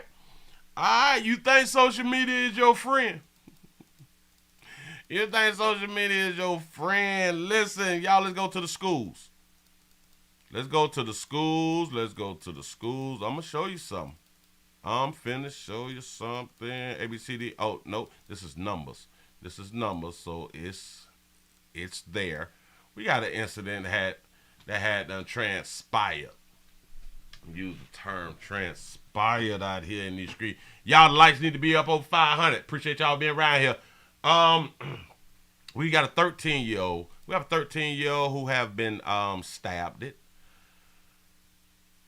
right. You think social media is your friend? You think social media is your friend? Listen, y'all, let's go to the schools. Let's go to the schools. Let's go to the schools. I'm going to show you something. I'm finna show you something. ABCD. Oh, no, this is numbers. This is numbers, so it's there. We got an incident that had transpired. Use the term transpired out here in these streets. Y'all, the lights need to be up over 500. Appreciate y'all being around here. We got a 13-year-old. We have a 13-year-old who have been stabbed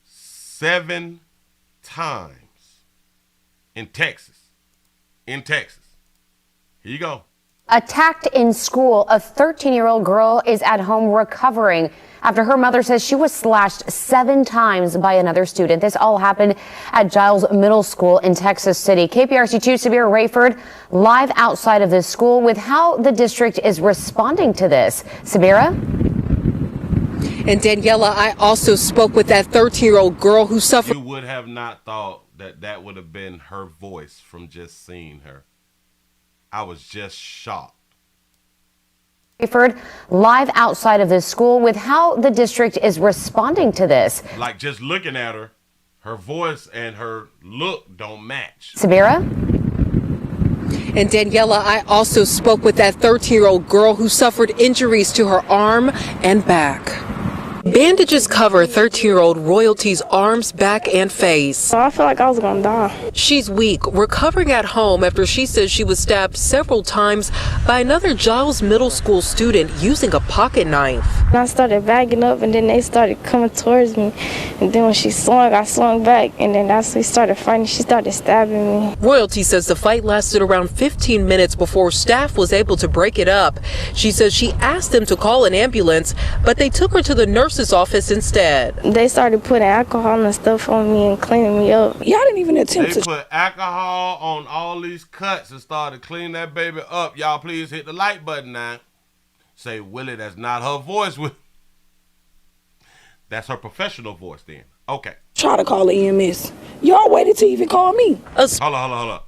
7 times in Texas. In Texas. Here you go. Attacked in school, a 13-year-old girl is at home recovering after her mother says she was slashed 7 times by another student. This all happened at Giles Middle School in Texas City. KPRC2 Sabira Rayford live outside of this school with how the district is responding to this. Sabira? And Daniela, I also spoke with that 13-year-old girl who suffered. You would have not thought that would have been her voice from just seeing her. I was just shocked. Rayford live outside of this school with how the district is responding to this. Like just looking at her, her voice and her look don't match. Sabira? And Daniela, I also spoke with that 13-year-old girl who suffered injuries to her arm and back. Bandages cover 13-year-old Royalty's arms, back, and face. I feel like I was gonna die. She's weak, recovering at home after she says she was stabbed several times by another Giles Middle School student using a pocket knife. I started backing up, and then they started coming towards me. And then when she swung, I swung back, and then that's when we started fighting. She started stabbing me. Royalty says the fight lasted around 15 minutes before staff was able to break it up. She says she asked them to call an ambulance, but they took her to the nurse's office instead. They started putting alcohol and stuff on me and cleaning me up. Y'all didn't even attempt to put alcohol on all these cuts and started cleaning that baby up. Y'all please hit the like button now. Say, Willie, that's not her voice. That's her professional voice then. Okay. Try to call the EMS. Y'all waited to even call me. Hold on.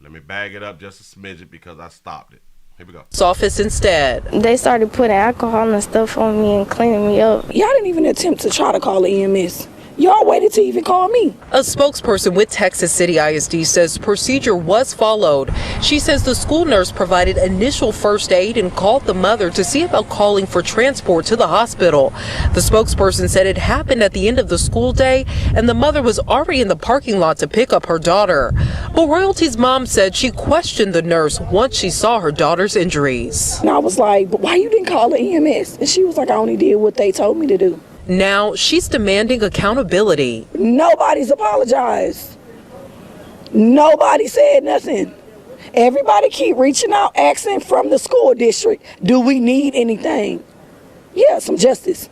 Let me bag it up just a smidget because I stopped it. Here we go. Office instead. They started putting alcohol and stuff on me and cleaning me up. Y'all didn't even attempt to try to call the EMS. Y'all waited to even call me. A spokesperson with Texas City ISD says procedure was followed. She says the school nurse provided initial first aid and called the mother to see about calling for transport to the hospital. The spokesperson said it happened at the end of the school day and the mother was already in the parking lot to pick up her daughter. But Royalty's mom said she questioned the nurse once she saw her daughter's injuries. And I was like, but why you didn't call the EMS? And she was like, I only did what they told me to do. Now she's demanding accountability. Nobody's apologized. Nobody said nothing. Everybody keep reaching out, asking from the school district, do we need anything? Yeah, some justice.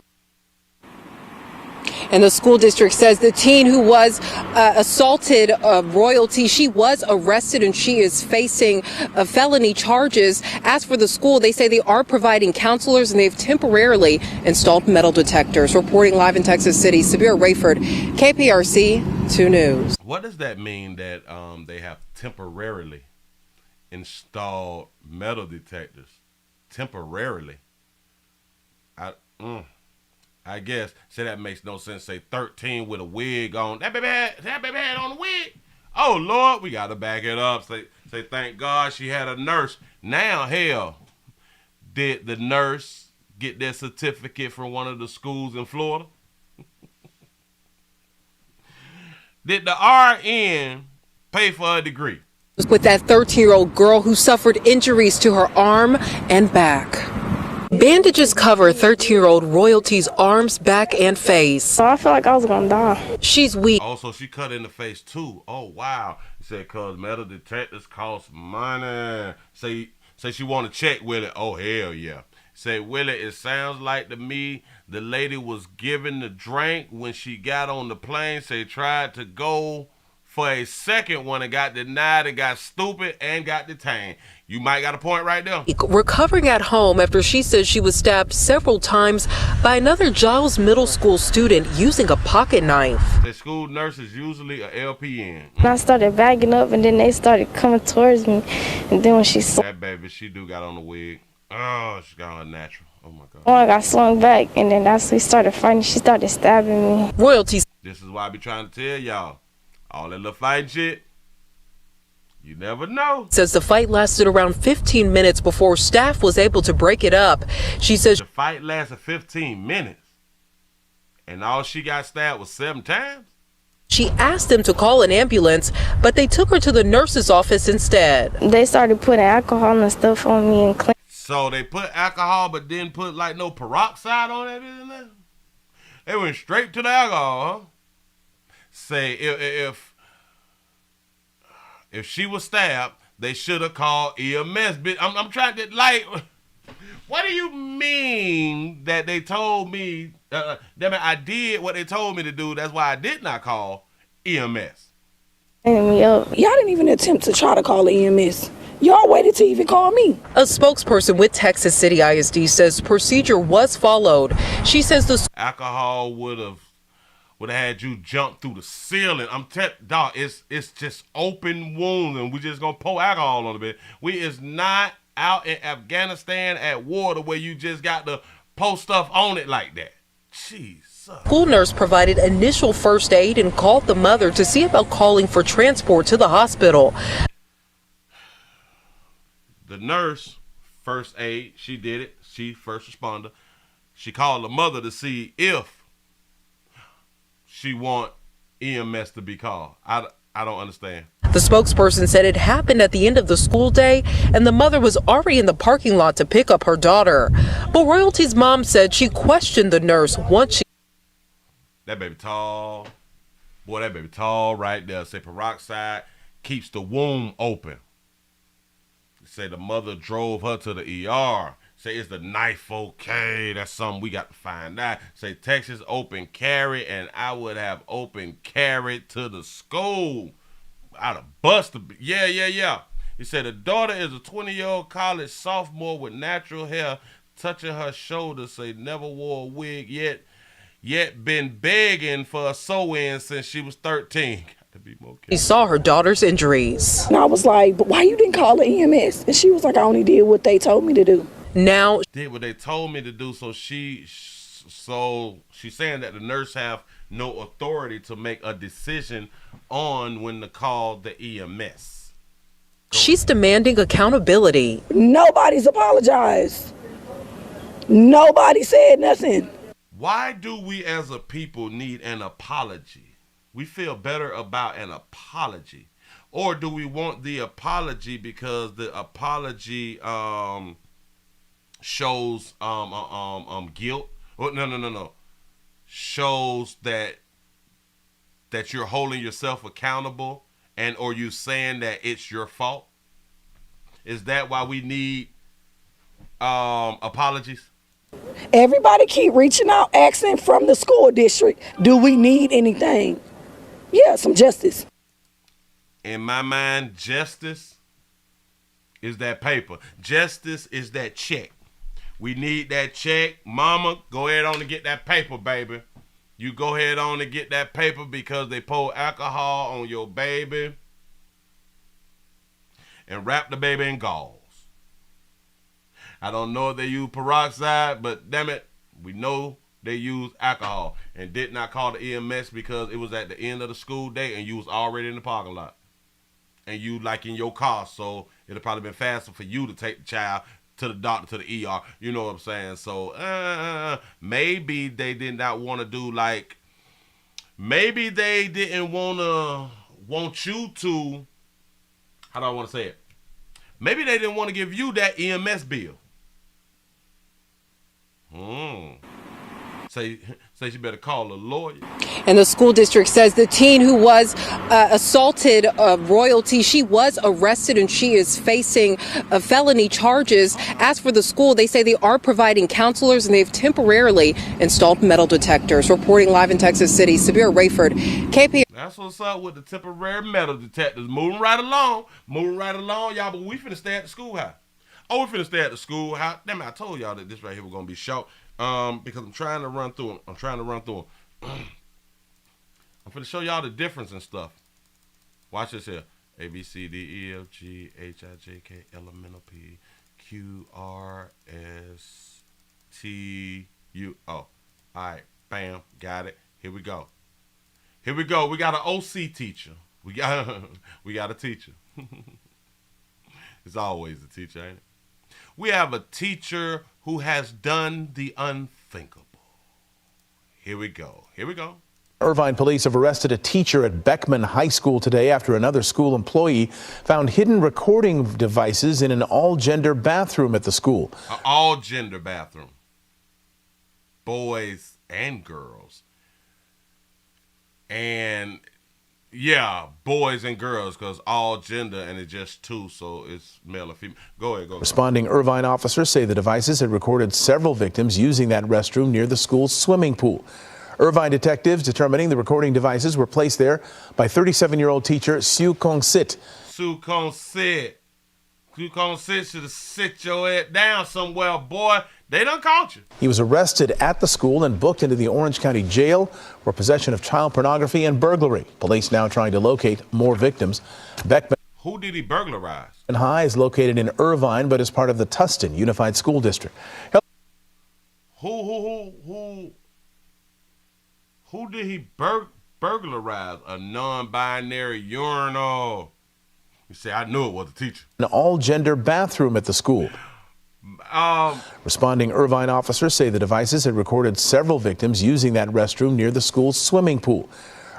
And the school district says the teen who was assaulted Royalty, she was arrested and she is facing felony charges. As for the school, they say they are providing counselors and they've temporarily installed metal detectors. Reporting live in Texas City, Sabira Rayford, KPRC 2 News. What does that mean that they have temporarily installed metal detectors? Temporarily? I guess. Say that makes no sense. Say 13 with a wig on. That baby had on a wig. Oh, Lord, we got to back it up. Say thank God she had a nurse. Now, hell, did the nurse get their certificate from one of the schools in Florida? Did the RN pay for a degree? With that 13-year-old girl who suffered injuries to her arm and back. Bandages cover 13-year-old Royalty's arms, back, and face. I feel like I was gonna die. She's weak. Also, she cut in the face too. Oh wow! He said, "Cause metal detectors cost money." Say she want to check Willie. Oh hell yeah! Say Willie, it sounds like to me the lady was given the drink when she got on the plane. Say tried to go for a second one and got denied and got stupid and got detained. You might got a point right there. Recovering at home after she says she was stabbed several times by another Giles Middle School student using a pocket knife. The school nurse is usually a LPN. I started bagging up, and then they started coming towards me. And then when she saw that baby, she do got on the wig. Oh, she got on natural. Oh my God. I got slung back, and then that's when we started fighting. She started stabbing me. Royalties. This is why I be trying to tell y'all. All that little fighting shit, you never know. Says the fight lasted around 15 minutes before staff was able to break it up. She says the fight lasted 15 minutes, and all she got stabbed was 7 times. She asked them to call an ambulance, but they took her to the nurse's office instead. They started putting alcohol and stuff on me and clean. So they put alcohol, but didn't put like no peroxide on it, isn't it? They went straight to the alcohol, huh? Say if she was stabbed, they should have called EMS. I'm trying to, like, what do you mean that they told me? I did what they told me to do. That's why I did not call EMS. Y'all didn't even attempt to try to call EMS. Y'all waited to even call me. A spokesperson with Texas City ISD says procedure was followed. She says the alcohol would have had you jump through the ceiling. Dog, it's just open wounds, and we just gonna pour alcohol on it. Bit. We is not out in Afghanistan at war to where you just got to post stuff on it like that. Jesus. School nurse provided initial first aid and called the mother to see about calling for transport to the hospital. The nurse, first aid, she did it. She first responder. She called the mother to see if she want EMS to be called. I don't understand. The spokesperson said it happened at the end of the school day, and the mother was already in the parking lot to pick up her daughter. But Royalty's mom said she questioned the nurse once she... That baby tall. Boy, that baby tall right there. Say peroxide keeps the womb open. Say the mother drove her to the ER. Say, is the knife okay? That's something we got to find out. Say, Texas open carry, and I would have open carry to the school. I'd have busted. Yeah. He said, the daughter is a 20-year-old college sophomore with natural hair touching her shoulder. Say, never wore a wig yet been begging for a sew-in since she was 13. He saw her daughter's injuries. And I was like, but why you didn't call the EMS? And she was like, I only did what they told me to do. Now did what they told me to do. So she's saying that the nurse have no authority to make a decision on when to call the EMS. She's demanding accountability. Nobody's apologized. Nobody said nothing. Why do we as a people need an apology? We feel better about an apology. Or do we want the apology because the apology shows guilt? Oh, no. Shows that you're holding yourself accountable, and or you saying that it's your fault? Is that why we need apologies? Everybody keep reaching out, asking from the school district, do we need anything? Yeah, some justice. In my mind, justice is that paper. Justice is that check. We need that check. Mama, go ahead on and get that paper, baby. You go ahead on and get that paper because they pour alcohol on your baby and wrap the baby in gauze. I don't know if they use peroxide, but damn it, we know they use alcohol, and did not call the EMS because it was at the end of the school day and you was already in the parking lot. And you like in your car, so it'd probably been faster for you to take the child to the doctor, to the ER. You know what I'm saying? So maybe they did not want to do like, maybe they didn't want you to, how do I want to say it? Maybe they didn't want to give you that EMS bill. Say she better call a lawyer. And the school district says the teen who was assaulted royalty, she was arrested and she is facing felony charges. As for the school, they say they are providing counselors and they've temporarily installed metal detectors. Reporting live in Texas City, Sabir Rayford, KP. That's what's up with the temporary metal detectors. Moving right along, y'all. But we finna stay at the schoolhouse. Oh, we finna stay at the schoolhouse. Damn, I told y'all that this right here was gonna be short. Because I'm trying to run through them. I'm finna show y'all the difference and stuff. Watch this here. A, B, C, D, E, F, G, H, I, J, K, L, M, N, O, P, Q, R, S, T, U, O. All right, bam, got it. Here we go. We got an OC teacher. We got a teacher. It's always a teacher, ain't it? We have a teacher who has done the unthinkable. Here we go. Irvine police have arrested a teacher at Beckman High School today after another school employee found hidden recording devices in an all-gender bathroom at the school. An all-gender bathroom. Boys and girls. And yeah, boys and girls, because all gender and it's just two, so it's male or female. Go ahead. Responding Irvine officers say the devices had recorded several victims using that restroom near the school's swimming pool. Irvine detectives determining the recording devices were placed there by 37-year-old teacher Sue Kong Sit. Sue Kong Sit should have sit your head down somewhere, boy. They done caught you. He was arrested at the school and booked into the Orange County Jail for possession of child pornography and burglary. Police now trying to locate more victims. Beckman Who did he burglarize? High is located in Irvine, but is part of the Tustin Unified School District. Who did he burglarize? A non-binary urinal. You say, I knew it was a teacher. An all-gender bathroom at the school. Responding Irvine officers say the devices had recorded several victims using that restroom near the school's swimming pool.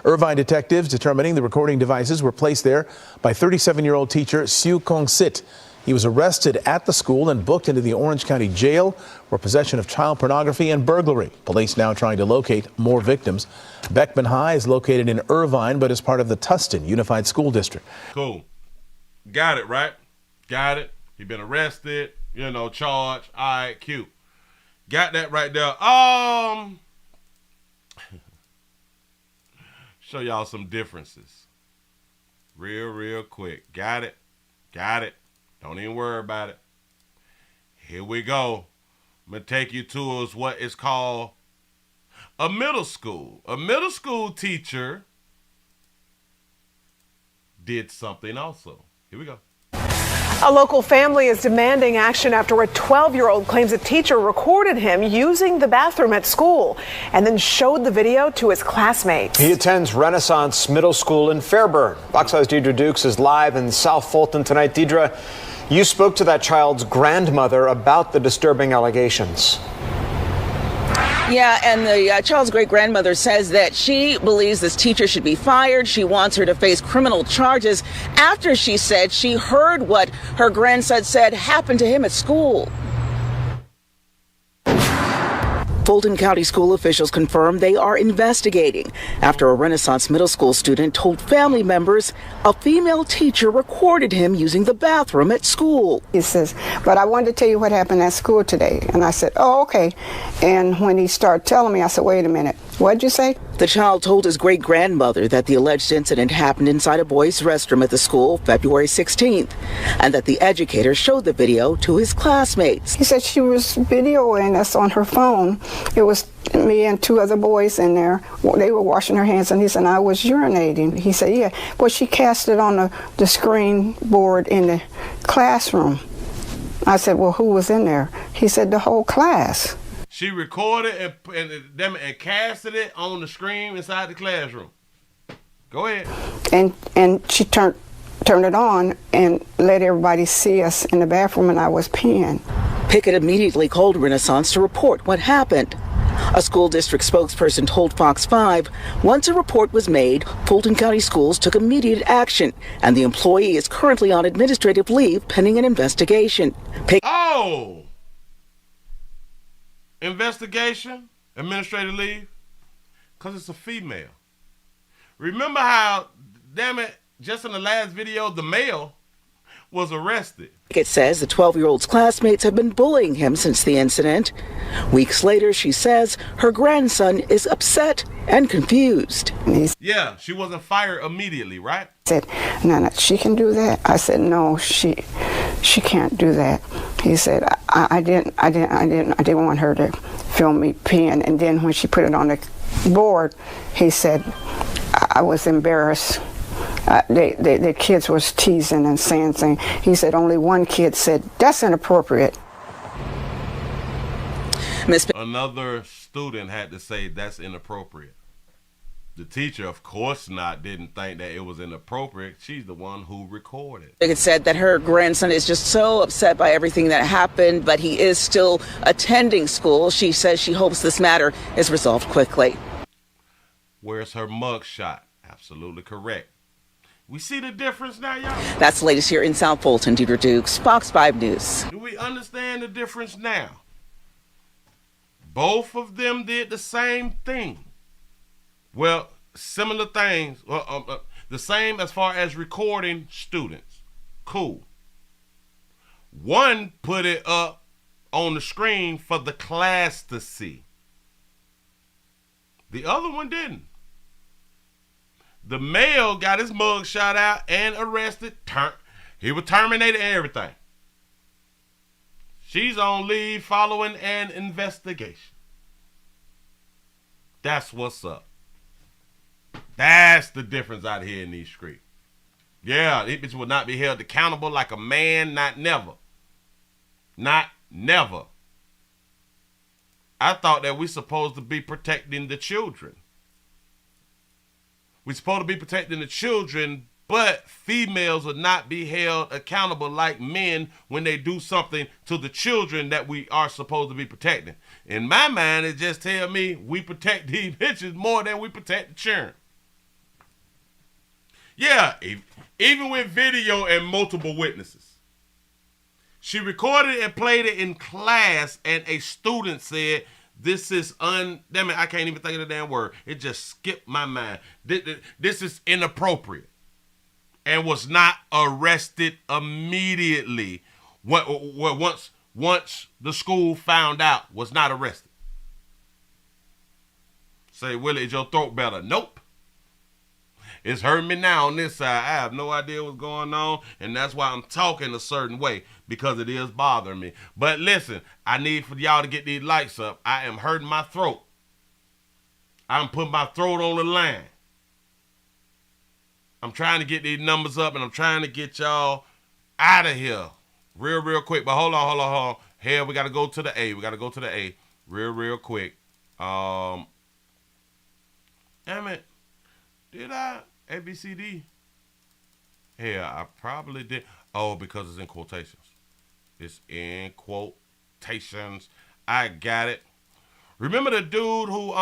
Irvine detectives determining the recording devices were placed there by 37-year-old teacher Sue Kong Sit. He was arrested at the school and booked into the Orange County Jail for possession of child pornography and burglary. Police now trying to locate more victims. Beckman High is located in Irvine, but is part of the Tustin Unified School District. Cool. Got it, right? Got it. He been arrested, charged. All right, cute. Got that right there. Show y'all some differences. Real quick. Got it. Don't even worry about it. Here we go. I'm going to take you towards what is called a middle school. A middle school teacher did something also. Here we go. A local family is demanding action after a 12-year-old claims a teacher recorded him using the bathroom at school and then showed the video to his classmates. He attends Renaissance Middle School in Fairburn. Fox 5's Deidre Dukes is live in South Fulton tonight. Deidre, you spoke to that child's grandmother about the disturbing allegations. Yeah, and the child's great-grandmother says that she believes this teacher should be fired. She wants her to face criminal charges after she said she heard what her grandson said happened to him at school. Fulton County school officials confirm they are investigating after a Renaissance Middle School student told family members a female teacher recorded him using the bathroom at school. He says, but I wanted to tell you what happened at school today. And I said, oh, okay. And when he started telling me, I said, wait a minute. What'd you say? The child told his great-grandmother that the alleged incident happened inside a boys' restroom at the school February 16th, and that the educator showed the video to his classmates. He said she was videoing us on her phone. It was me and two other boys in there. They were washing their hands, and he said, I was urinating. He said, yeah. Well, she cast it on the screen board in the classroom. I said, well, who was in there? He said, the whole class. She recorded and casted it on the screen inside the classroom. Go ahead. And she turned it on and let everybody see us in the bathroom, and I was peeing. Pickett immediately called Renaissance to report what happened. A school district spokesperson told Fox 5, once a report was made, Fulton County Schools took immediate action, and the employee is currently on administrative leave pending an investigation. Investigation? administrative leave? Because it's a female. Remember how, damn it, just in the last video, the male was arrested. It says the 12-year-old's classmates have been bullying him since the incident. Weeks later, she says her grandson is upset and confused. Yeah, she wasn't fired immediately, right? I said, Nana, she can do that. I said, no, she can't do that. He said, I didn't want her to film me peeing. And then when she put it on the board, he said, I was embarrassed. The kids was teasing and saying things. He said only one kid said, that's inappropriate. Another student had to say that's inappropriate. The teacher, of course not, didn't think that it was inappropriate. She's the one who recorded. It said that her grandson is just so upset by everything that happened, but he is still attending school. She says she hopes this matter is resolved quickly. Where's her mug shot? Absolutely correct. We see the difference now, y'all? That's the latest here in South Fulton. Deidre Dukes, Fox 5 News. Do we understand the difference now? Both of them did the same thing. Well, similar things. The same as far as recording students. Cool. One put it up on the screen for the class to see. The other one didn't. The male got his mug shot out and arrested. He was terminated and everything. She's on leave following an investigation. That's what's up. That's the difference out here in these streets. Yeah, these bitches will not be held accountable like a man, not never. Not never. I thought that we're supposed to be protecting the children. We're supposed to be protecting the children, but females will not be held accountable like men when they do something to the children that we are supposed to be protecting. In my mind, it just tells me we protect these bitches more than we protect the children. Yeah, even with video and multiple witnesses. She recorded and played it in class, and a student said, this is damn it, I can't even think of the damn word. It just skipped my mind. This is inappropriate. And was not arrested immediately. Once the school found out, was not arrested. Say, Willie, is your throat better? Nope. It's hurting me now on this side. I have no idea what's going on, and that's why I'm talking a certain way, because it is bothering me. But listen, I need for y'all to get these lights up. I am hurting my throat. I'm putting my throat on the line. I'm trying to get these numbers up, and I'm trying to get y'all out of here real quick. But hold on. Here, we got to go to the A. Real quick. Damn it. Did I? ABCD? Yeah, I probably did. Oh, because it's in quotations. It's in quotations. I got it. Remember the dude who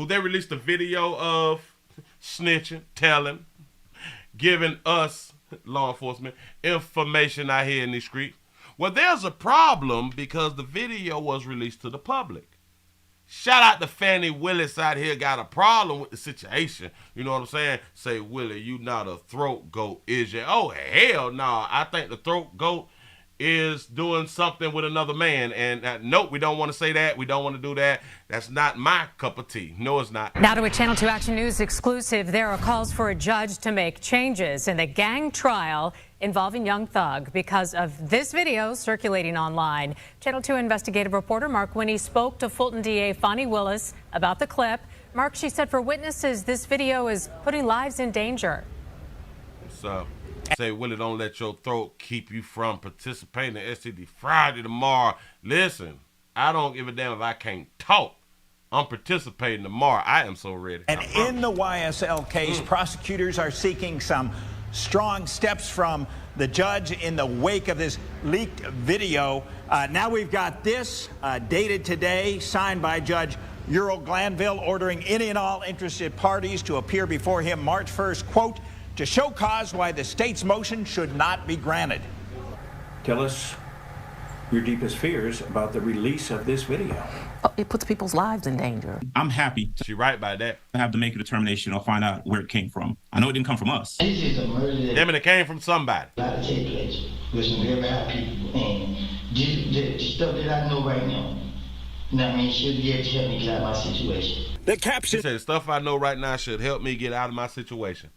they released a video of snitching, telling, giving us, law enforcement, information out here in these streets? Well, there's a problem because the video was released to the public. Shout out to Fani Willis out here, got a problem with the situation. You know what I'm saying? Say, Willie, you not a throat goat, is you? Oh, hell no. I think the throat goat is doing something with another man. And nope, we don't want to say that. We don't want to do that. That's not my cup of tea. No, it's not. Now to a Channel 2 Action News exclusive. There are calls for a judge to make changes in the gang trial involving Young Thug because of this video circulating online. Channel 2 investigative reporter Mark Winnie spoke to Fulton DA Fani Willis about the clip. Mark, she said for witnesses, this video is putting lives in danger. What's up? Say, Willie, don't let your throat keep you from participating in STD Friday tomorrow. Listen, I don't give a damn if I can't talk. I'm participating tomorrow. I am so ready. And in the YSL case, prosecutors are seeking some strong steps from the judge in the wake of this leaked video. Now we've got this dated today, signed by Judge Earl Glanville, ordering any and all interested parties to appear before him March 1st, quote, to show cause why the state's motion should not be granted. Tell us your deepest fears about the release of this video? It puts people's lives in danger. I'm happy She right by that. to have to make a determination or find out where it came from. I know it didn't come from us. This is a murder that Damn it, it came from somebody. about to take place with some very high people. And the stuff that I know right now, you know what I mean, should be able to help me get out of my situation. The caption. He said, the stuff I know right now should help me get out of my situation.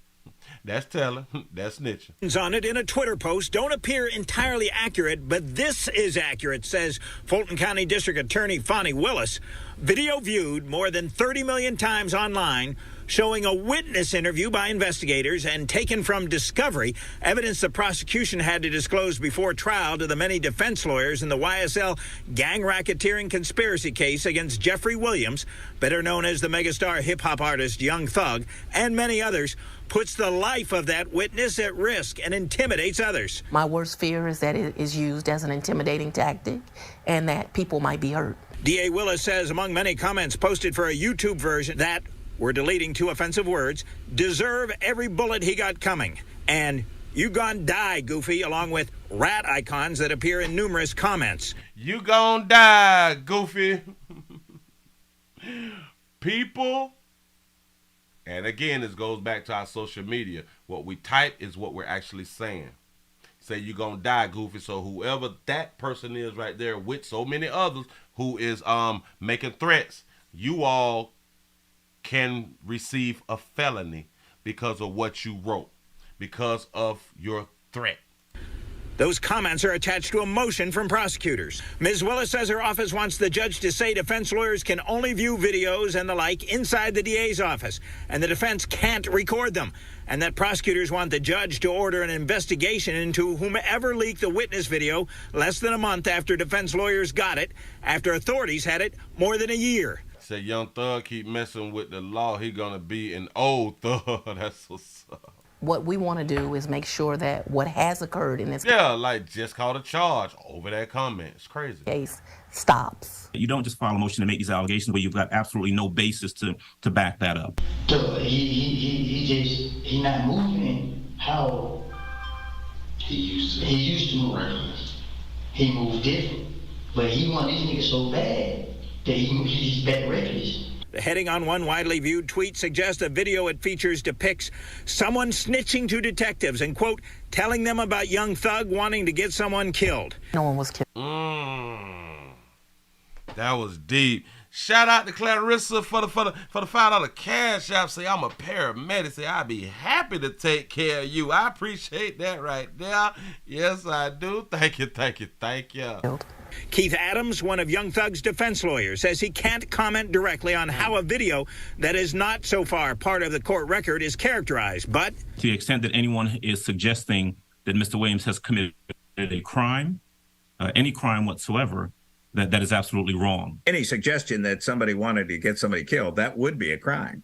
That's telling. That's snitching. On it in a Twitter post don't appear entirely accurate, but this is accurate, says Fulton County District Attorney Fani Willis. Video viewed more than 30 million times online, showing a witness interview by investigators and taken from discovery, evidence the prosecution had to disclose before trial to the many defense lawyers in the YSL gang racketeering conspiracy case against Jeffrey Williams, better known as the megastar hip-hop artist Young Thug, and many others, puts the life of that witness at risk and intimidates others. My worst fear is that it is used as an intimidating tactic and that people might be hurt. D.A. Willis says among many comments posted for a YouTube version that, we're deleting 2 offensive words, deserve every bullet he got coming, and you gon' die, Goofy, along with rat icons that appear in numerous comments. You gon' die, Goofy. People, and again, this goes back to our social media. What we type is what we're actually saying. Say you gonna die, Goofy. So whoever that person is right there with so many others who is making threats, you all can receive a felony because of what you wrote, because of your threat. Those comments are attached to a motion from prosecutors. Ms. Willis says her office wants the judge to say defense lawyers can only view videos and the like inside the DA's office, and the defense can't record them, and that prosecutors want the judge to order an investigation into whomever leaked the witness video less than a month after defense lawyers got it, after authorities had it more than a year. Say Young Thug keep messing with the law, he gonna be an old thug. That's what's up. What we want to do is make sure that what has occurred in this like just called a charge over that comment. It's crazy. case stops. You don't just file a motion to make these allegations where you've got absolutely no basis to back that up. So he not moving how he used to move. He moved different, but he wanted these niggas so bad that he's back reckless. The heading on one widely viewed tweet suggests a video it features depicts someone snitching to detectives and, quote, telling them about Young Thug wanting to get someone killed. No one was killed. That was deep. Shout out to Clarissa for the $5 cash app. Say I'm a paramedic. Say I'd be happy to take care of you. I appreciate that right there. Yes, I do. Thank you, thank you, thank you. Keith Adams, one of Young Thug's defense lawyers, says he can't comment directly on how a video that is not so far part of the court record is characterized, but To the extent that anyone is suggesting that Mr. Williams has committed a crime, any crime whatsoever, that is absolutely wrong. any suggestion that somebody wanted to get somebody killed, that would be a crime.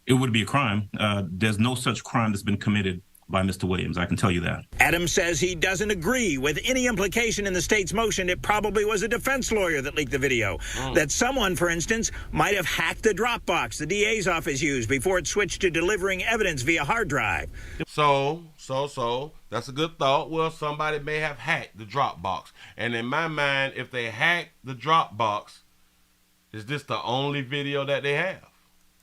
It would be a crime. There's no such crime that's been committed by Mr. Williams, I can tell you that. Adams says he doesn't agree with any implication in the state's motion it probably was a defense lawyer that leaked the video. That someone, for instance, might have hacked the Dropbox the DA's office used before it switched to delivering evidence via hard drive. So, that's a good thought. Well, somebody may have hacked the Dropbox. And in my mind, if they hacked the Dropbox, is this the only video that they have?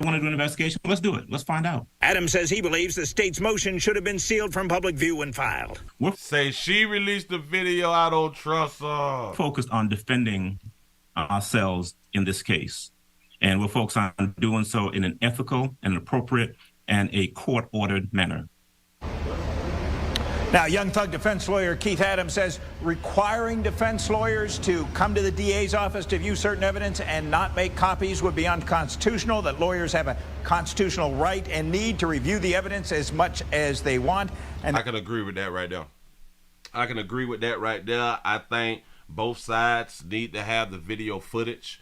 You want to do an investigation? Let's do it. Let's find out. Adams says he believes the state's motion should have been sealed from public view when filed. Say she released the video, I don't trust her. Focused on defending ourselves in this case. And we're focused on doing so in an ethical and appropriate and a court-ordered manner. Now, Young Thug defense lawyer Keith Adams says requiring defense lawyers to come to the DA's office to view certain evidence and not make copies would be unconstitutional, that lawyers have a constitutional right and need to review the evidence as much as they want. And I can agree with that right there. I think both sides need to have the video footage,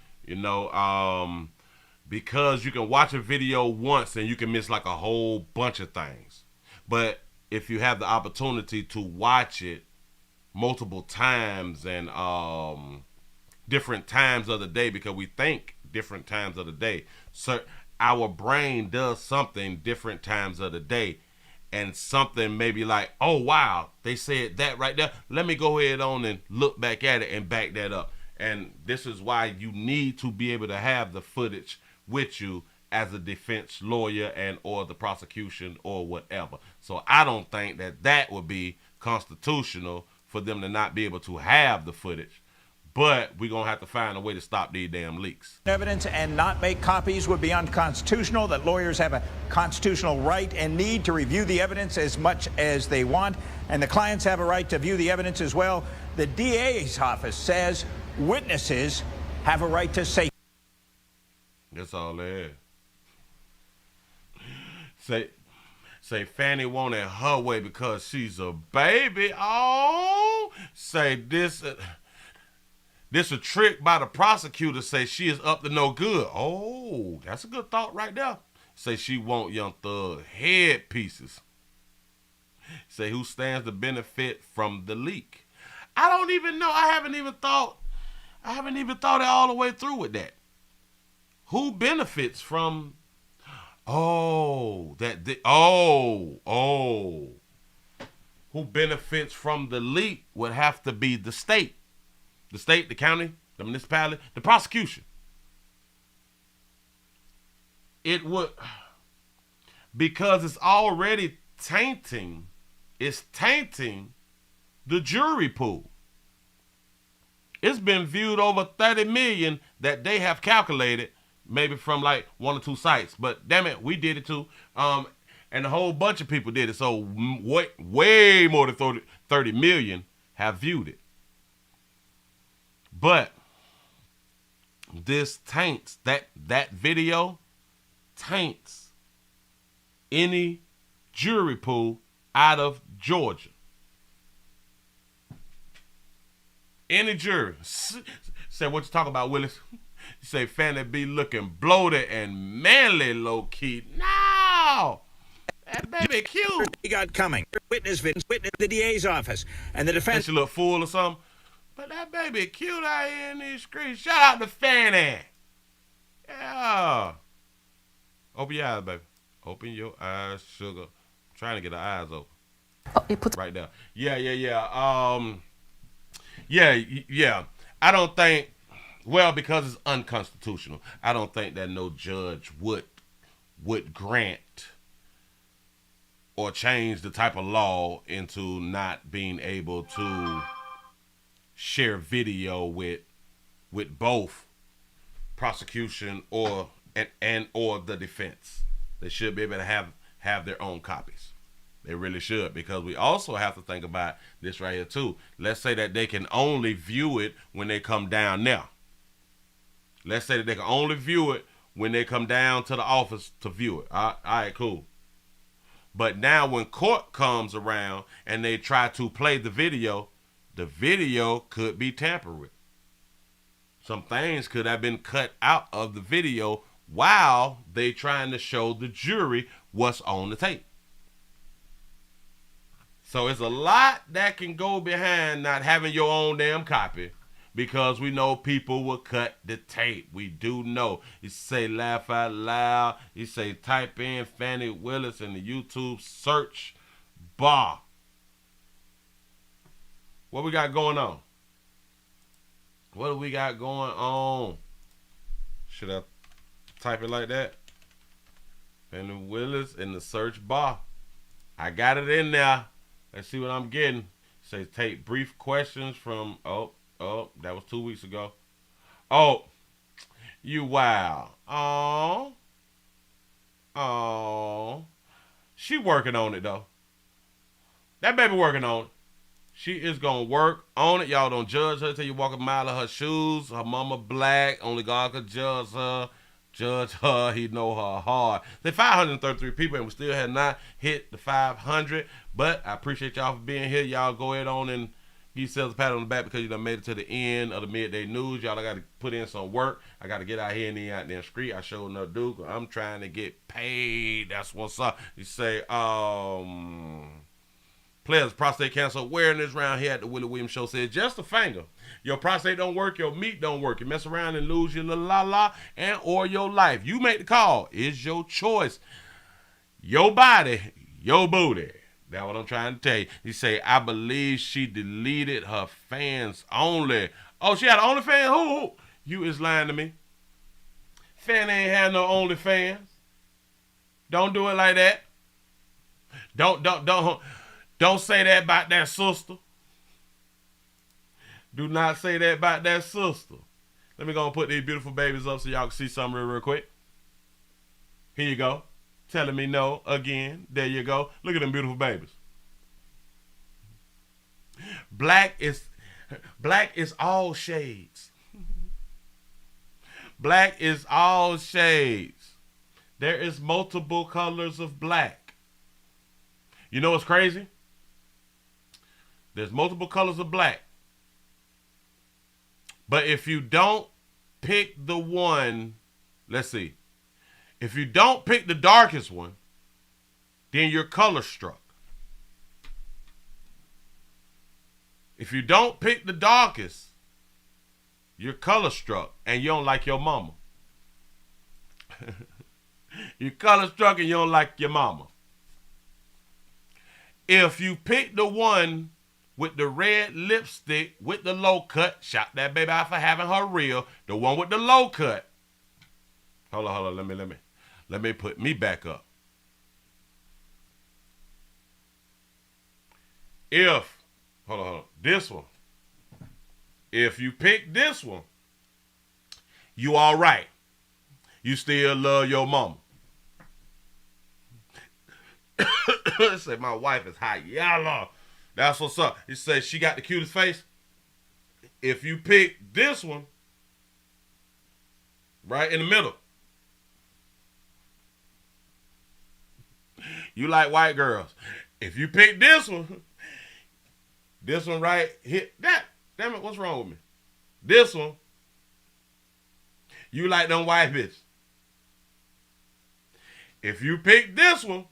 because you can watch a video once and you can miss like a whole bunch of things. But if you have the opportunity to watch it multiple times and different times of the day, because we think different times of the day, so our brain does something different times of the day, and something maybe like, oh wow, they said that right there. Let me go ahead on and look back at it and back that up. And this is why you need to be able to have the footage with you as a defense lawyer and or the prosecution or whatever. So I don't think that would be constitutional for them to not be able to have the footage. But we're going to have to find a way to stop these damn leaks. Evidence and not make copies would be unconstitutional, that lawyers have a constitutional right and need to review the evidence as much as they want, and the clients have a right to view the evidence as well. The DA's office says witnesses have a right to say. That's all there is. Say Fani wanted her way because she's a baby. Oh, say this a trick by the prosecutor. Say she is up to no good. Oh, that's a good thought right there. Say she want Young Thug head pieces. Say who stands to benefit from the leak. I don't even know. I haven't even thought it all the way through with that. Who benefits from? Who benefits from the leak would have to be the state. The state, the county, the municipality, the prosecution. It would, because it's already tainting the jury pool. It's been viewed over 30 million that they have calculated, maybe from like 1 or 2 sites. But damn it, we did it too. And a whole bunch of people did it. So way more than 30 million have viewed it. But this taints, that video taints any jury pool out of Georgia. Any jury. Say, what you talking about, Willis? You say Fani be looking bloated and manly low-key. No! That baby cute. He got coming. Witness the DA's office. And the defense... She look full or something? But that baby cute out here in these streets. Shout out to Fani. Yeah. Open your eyes, baby. Open your eyes, sugar. I'm trying to get her eyes open. Oh, it puts right there. Yeah. Yeah. I don't think, well, because it's unconstitutional, I don't think that no judge would grant or change the type of law into not being able to share video with both prosecution or the defense. They should be able to have their own copies. They really should, because we also have to think about this right here too. Let's say that they can only view it when they come down now. Let's say that they can only view it when they come down to the office to view it. All right, cool. But now when court comes around and they try to play the video could be tampered with. Some things could have been cut out of the video while they trying to show the jury what's on the tape. So it's a lot that can go behind not having your own damn copy, because we know people will cut the tape. We do know. You say laugh out loud. You say type in Fani Willis in the YouTube search bar. What we got going on? What do we got going on? Should I type it like that? Fani Willis in the search bar. I got it in there. Let's see what I'm getting. It says take brief questions from, oh, that was 2 weeks ago. Oh, you wow. Oh. She working on it though. That baby working on it. She is gonna work on it. Y'all don't judge her till you walk a mile of her shoes. Her mama black. Only God could judge her. Judge her. He know her hard. There's 533 people and we still have not hit the 500. But I appreciate y'all for being here. Y'all go ahead on and give yourselves a pat on the back because you done made it to the end of the midday news. Y'all got to put in some work. I got to get out here and out there in the street. I sure enough do. I'm trying to get paid. That's what's up. You say, players prostate cancer awareness round here at the Willie Williams Show says just a finger. Your prostate don't work, your meat don't work. You mess around and lose your la and or your life. You make the call. It's your choice. Your body, your booty. That's what I'm trying to tell you. He say, I believe she deleted her fans only. Oh, she had an OnlyFans? Who? You is lying to me. Fani ain't had no OnlyFans. Don't do it like that. Don't say that about that sister. Do not say that about that sister. Let me go and put these beautiful babies up so y'all can see something real quick. Here you go. Telling me no again. There you go. Look at them beautiful babies. Black is all shades. Black is all shades. There is multiple colors of black. You know what's crazy? There's multiple colors of black. But if you don't pick the one, let's see. If you don't pick the darkest one, then you're color struck. If you don't pick the darkest, you're color struck and you don't like your mama. You're color struck and you don't like your mama. If you pick the one with the red lipstick with the low cut, shout that baby out for having her real. The one with the low cut. Hold on. Let me put me back up. Hold on. This one. If you pick this one, you all right. You still love your mama. Say my wife is hot yellow. That's what's up. He says she got the cutest face. If you pick this one, right in the middle, you like white girls. If you pick this one right here, damn it, what's wrong with me? This one, you like them white bitches. If you pick this one,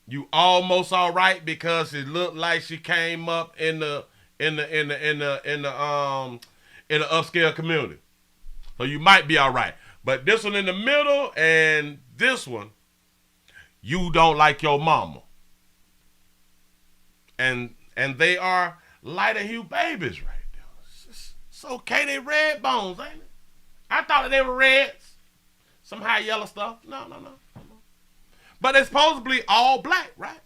you almost all right because it looked like she came up in the upscale community. So you might be all right. But this one in the middle and this one, you don't like your mama. And they are lighter hue babies right there. It's okay, they red bones, ain't it? I thought that they were reds. Some high yellow stuff. No. But it's supposedly all black, right?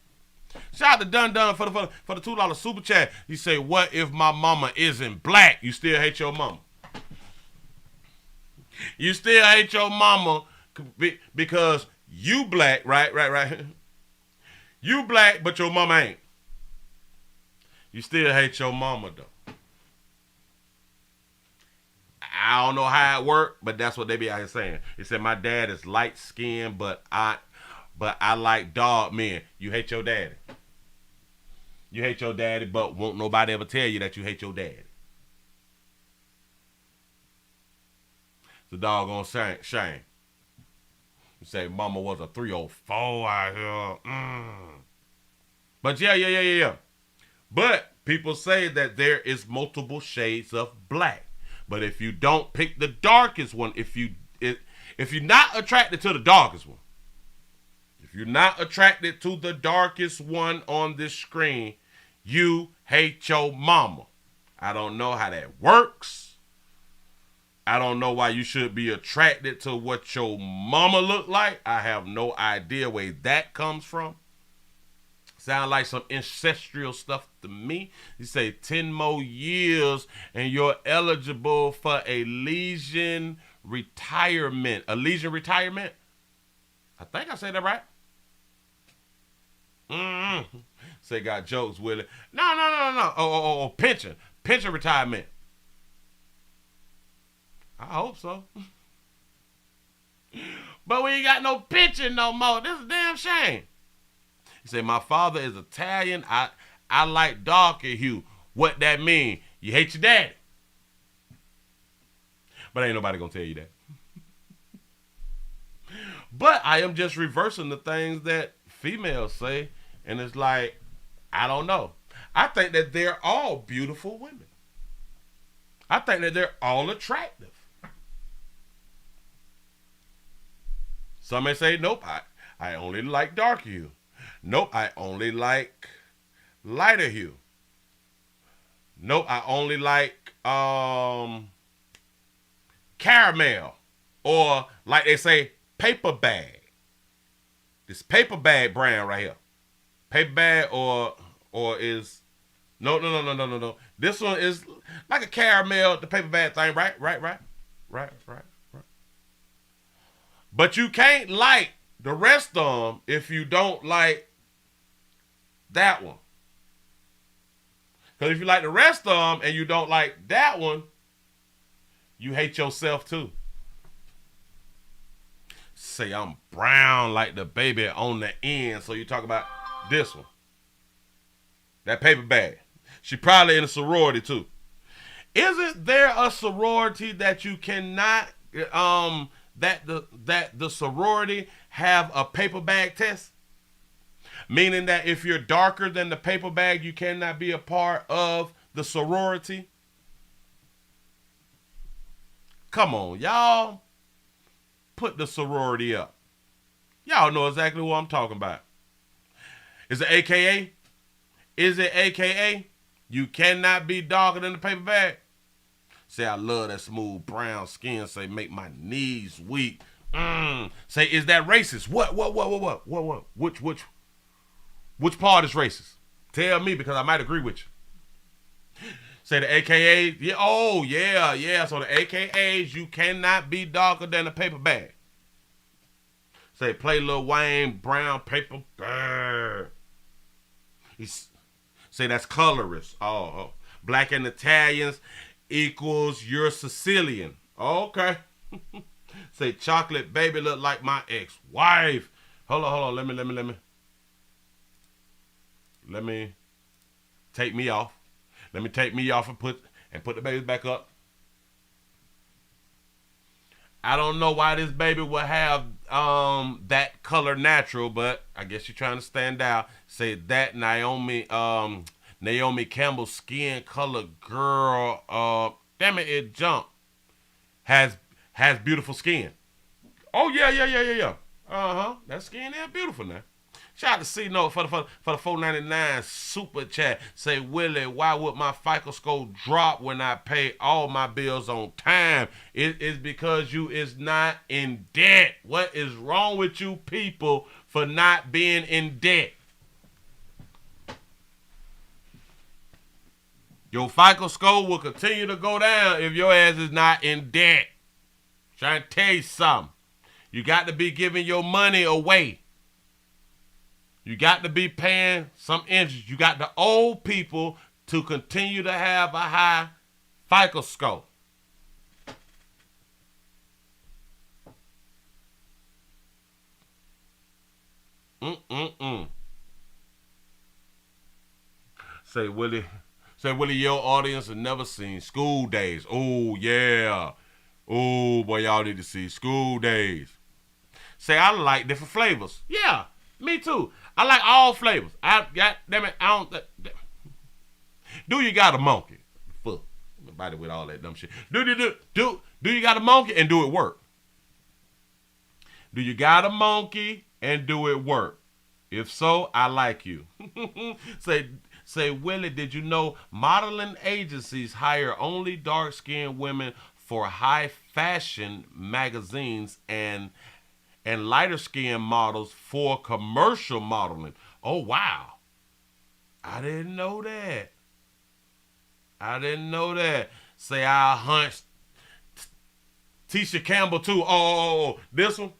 Shout out to Dun for the $2 super chat. He say, what if my mama isn't black? You still hate your mama. You still hate your mama because you black, right. You black, but your mama ain't. You still hate your mama, though. I don't know how it worked, but that's what they be out here saying. He said, my dad is light-skinned, but I like dog men. You hate your daddy. You hate your daddy, but won't nobody ever tell you that you hate your daddy. It's a doggone shame. You say mama was a 304 out here. But yeah. But people say that there is multiple shades of black. But if you don't pick the darkest one, if you're not attracted to the darkest one, if you're not attracted to the darkest one on this screen, you hate your mama. I don't know how that works. I don't know why you should be attracted to what your mama look like. I have no idea where that comes from. Sound like some ancestral stuff to me. You say 10 more years and you're eligible for a Legion retirement. A Legion retirement? I think I said that right. Say got jokes, Willie. No. Oh, pension. Pension retirement. I hope so. But we ain't got no pension no more. This is a damn shame. He said, my father is Italian. I like darker hue. What that mean? You hate your daddy. But ain't nobody gonna tell you that. But I am just reversing the things that females say. And it's like, I don't know. I think that they're all beautiful women. I think that they're all attractive. Some may say, nope, I only like dark hue. Nope, I only like lighter hue. Nope, I only like caramel, or like they say, paper bag. This paper bag brand right here. Paper bag or is no. This one is like a caramel, the paper bag thing, right. But you can't like the rest of them if you don't like that one. Because if you like the rest of them and you don't like that one, you hate yourself too. Say I'm brown like the baby on the end. So you talk about this one. That paper bag. She probably in a sorority too. Isn't there a sorority that you cannot that the sorority have a paper bag test? Meaning that if you're darker than the paper bag, you cannot be a part of the sorority? Come on, y'all. Put the sorority up. Y'all know exactly what I'm talking about. Is it AKA? Is it AKA? You cannot be darker than the paper bag? Say, I love that smooth brown skin. Say, make my knees weak. Say, is that racist? What? Which part is racist? Tell me, because I might agree with you. Say the AKA, yeah, oh, yeah. So the AKAs, you cannot be darker than a paper bag. Say, play Lil Wayne, brown paper bag. Say that's colorist. Oh. Black and Italians equals you're Sicilian. Okay. Say chocolate baby look like my ex-wife. Hold on. Let me take me off. Let me take me off and put the baby back up. I don't know why this baby would have that color natural, but I guess you're trying to stand out. Say that Naomi Campbell skin color girl. Damn it jumped. Has beautiful skin. Oh yeah. That skin is beautiful now. Shout out to C Note for the $4.99 super chat. Say, Willie, why would my FICO score drop when I pay all my bills on time? It is because you is not in debt. What is wrong with you people for not being in debt? Your FICO score will continue to go down if your ass is not in debt. Trying to tell you something. You got to be giving your money away. You got to be paying some interest. You got the old people to continue to have a high FICO score. Say, Willie, your audience have never seen School Days. Oh, yeah. Oh, boy, y'all need to see School Days. Say, I like different flavors. Yeah, me too. I like all flavors. Do you got a monkey? Fuck. Nobody with all that dumb shit. Do you got a monkey and do it work? Do you got a monkey and do it work? If so, I like you. Say, Willie, did you know modeling agencies hire only dark-skinned women for high fashion magazines and lighter-skinned models for commercial modeling? Oh, wow. I didn't know that. Say, I hunt Tisha Campbell, too. Oh, this one?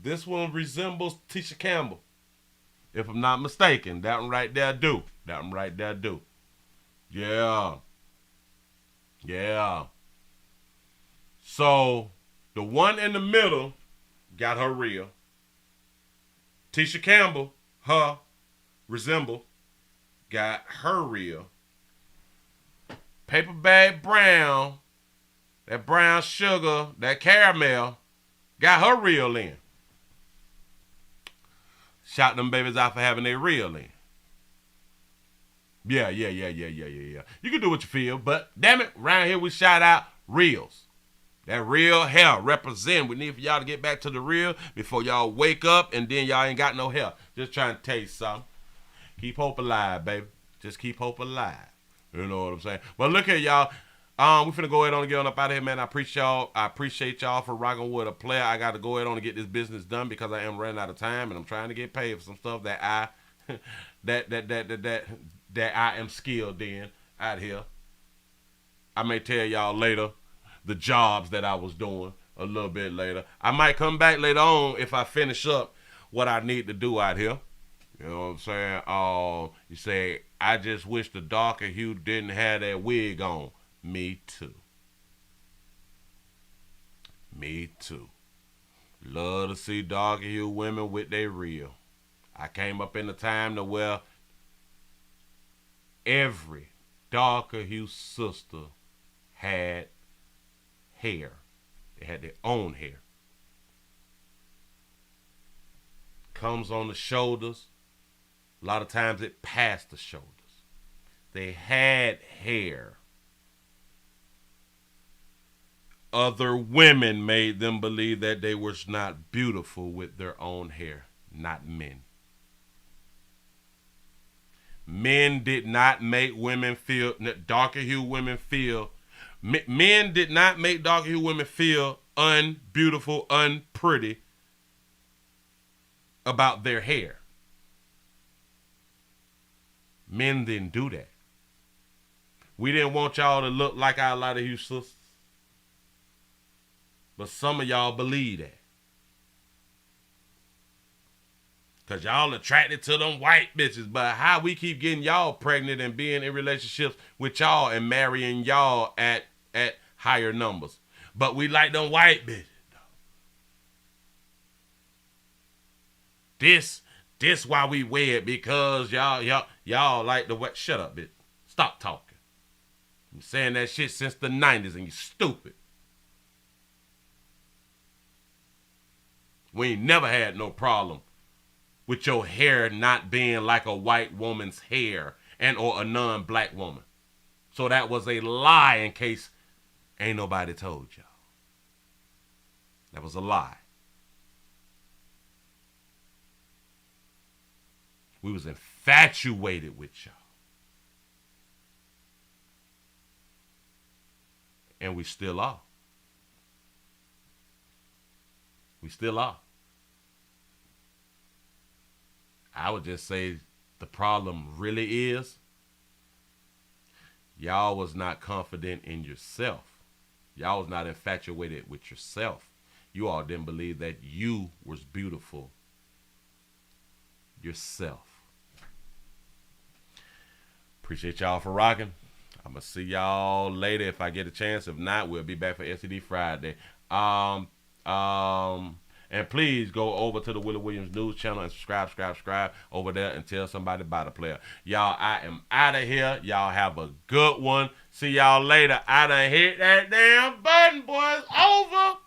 This one resembles Tisha Campbell. If I'm not mistaken, that one right there do. Yeah. So, the one in the middle got her real. Tisha Campbell, her resemble, got her real. Paper bag brown, that brown sugar, that caramel, got her real in. Shout them babies out for having their real in. Yeah. You can do what you feel, but damn it, around here we shout out reals. That real hair represent. We need for y'all to get back to the real before y'all wake up and then y'all ain't got no hair. Just trying to tell you something. Keep hope alive, baby. Just keep hope alive. You know what I'm saying? Well, look at y'all. We finna go ahead on and get on up out of here, man. I appreciate y'all for rocking with a player. I got to go ahead on and get this business done because I am running out of time and I'm trying to get paid for some stuff that I that I am skilled in out here. I may tell y'all later the jobs that I was doing a little bit later. I might come back later on if I finish up what I need to do out here. You know what I'm saying? You say, I just wish the darker hue didn't have that wig on. Me too. Me too. Love to see darker hue women with their real. I came up in the time to where every darker hue sister had hair. They had their own hair. Comes on the shoulders. A lot of times it passed the shoulders. They had hair. Other women made them believe that they were not beautiful with their own hair, not men. Men did not make women feel, darker hue women feel, men did not make darker hue women feel unbeautiful, unpretty about their hair. Men didn't do that. We didn't want y'all to look like our lighter hue sisters. But some of y'all believe that. Because y'all attracted to them white bitches. But how we keep getting y'all pregnant and being in relationships with y'all and marrying y'all at higher numbers. But we like them white bitches. This why we wed, because y'all like the what? Shut up, bitch. Stop talking. I'm saying that shit since the 90s and you stupid. We ain't never had no problem with your hair not being like a white woman's hair and or a non-black woman. So that was a lie in case ain't nobody told y'all. That was a lie. We was infatuated with y'all. And we still are. We still are. I would just say the problem really is y'all was not confident in yourself. Y'all was not infatuated with yourself. You all didn't believe that you was beautiful yourself. Appreciate y'all for rocking. I'm going to see y'all later if I get a chance. If not, we'll be back for STD Friday. And please go over to the Willie Williams News channel and subscribe over there and tell somebody about the player. Y'all, I am out of here. Y'all have a good one. See y'all later. I done hit that damn button, boys. Over.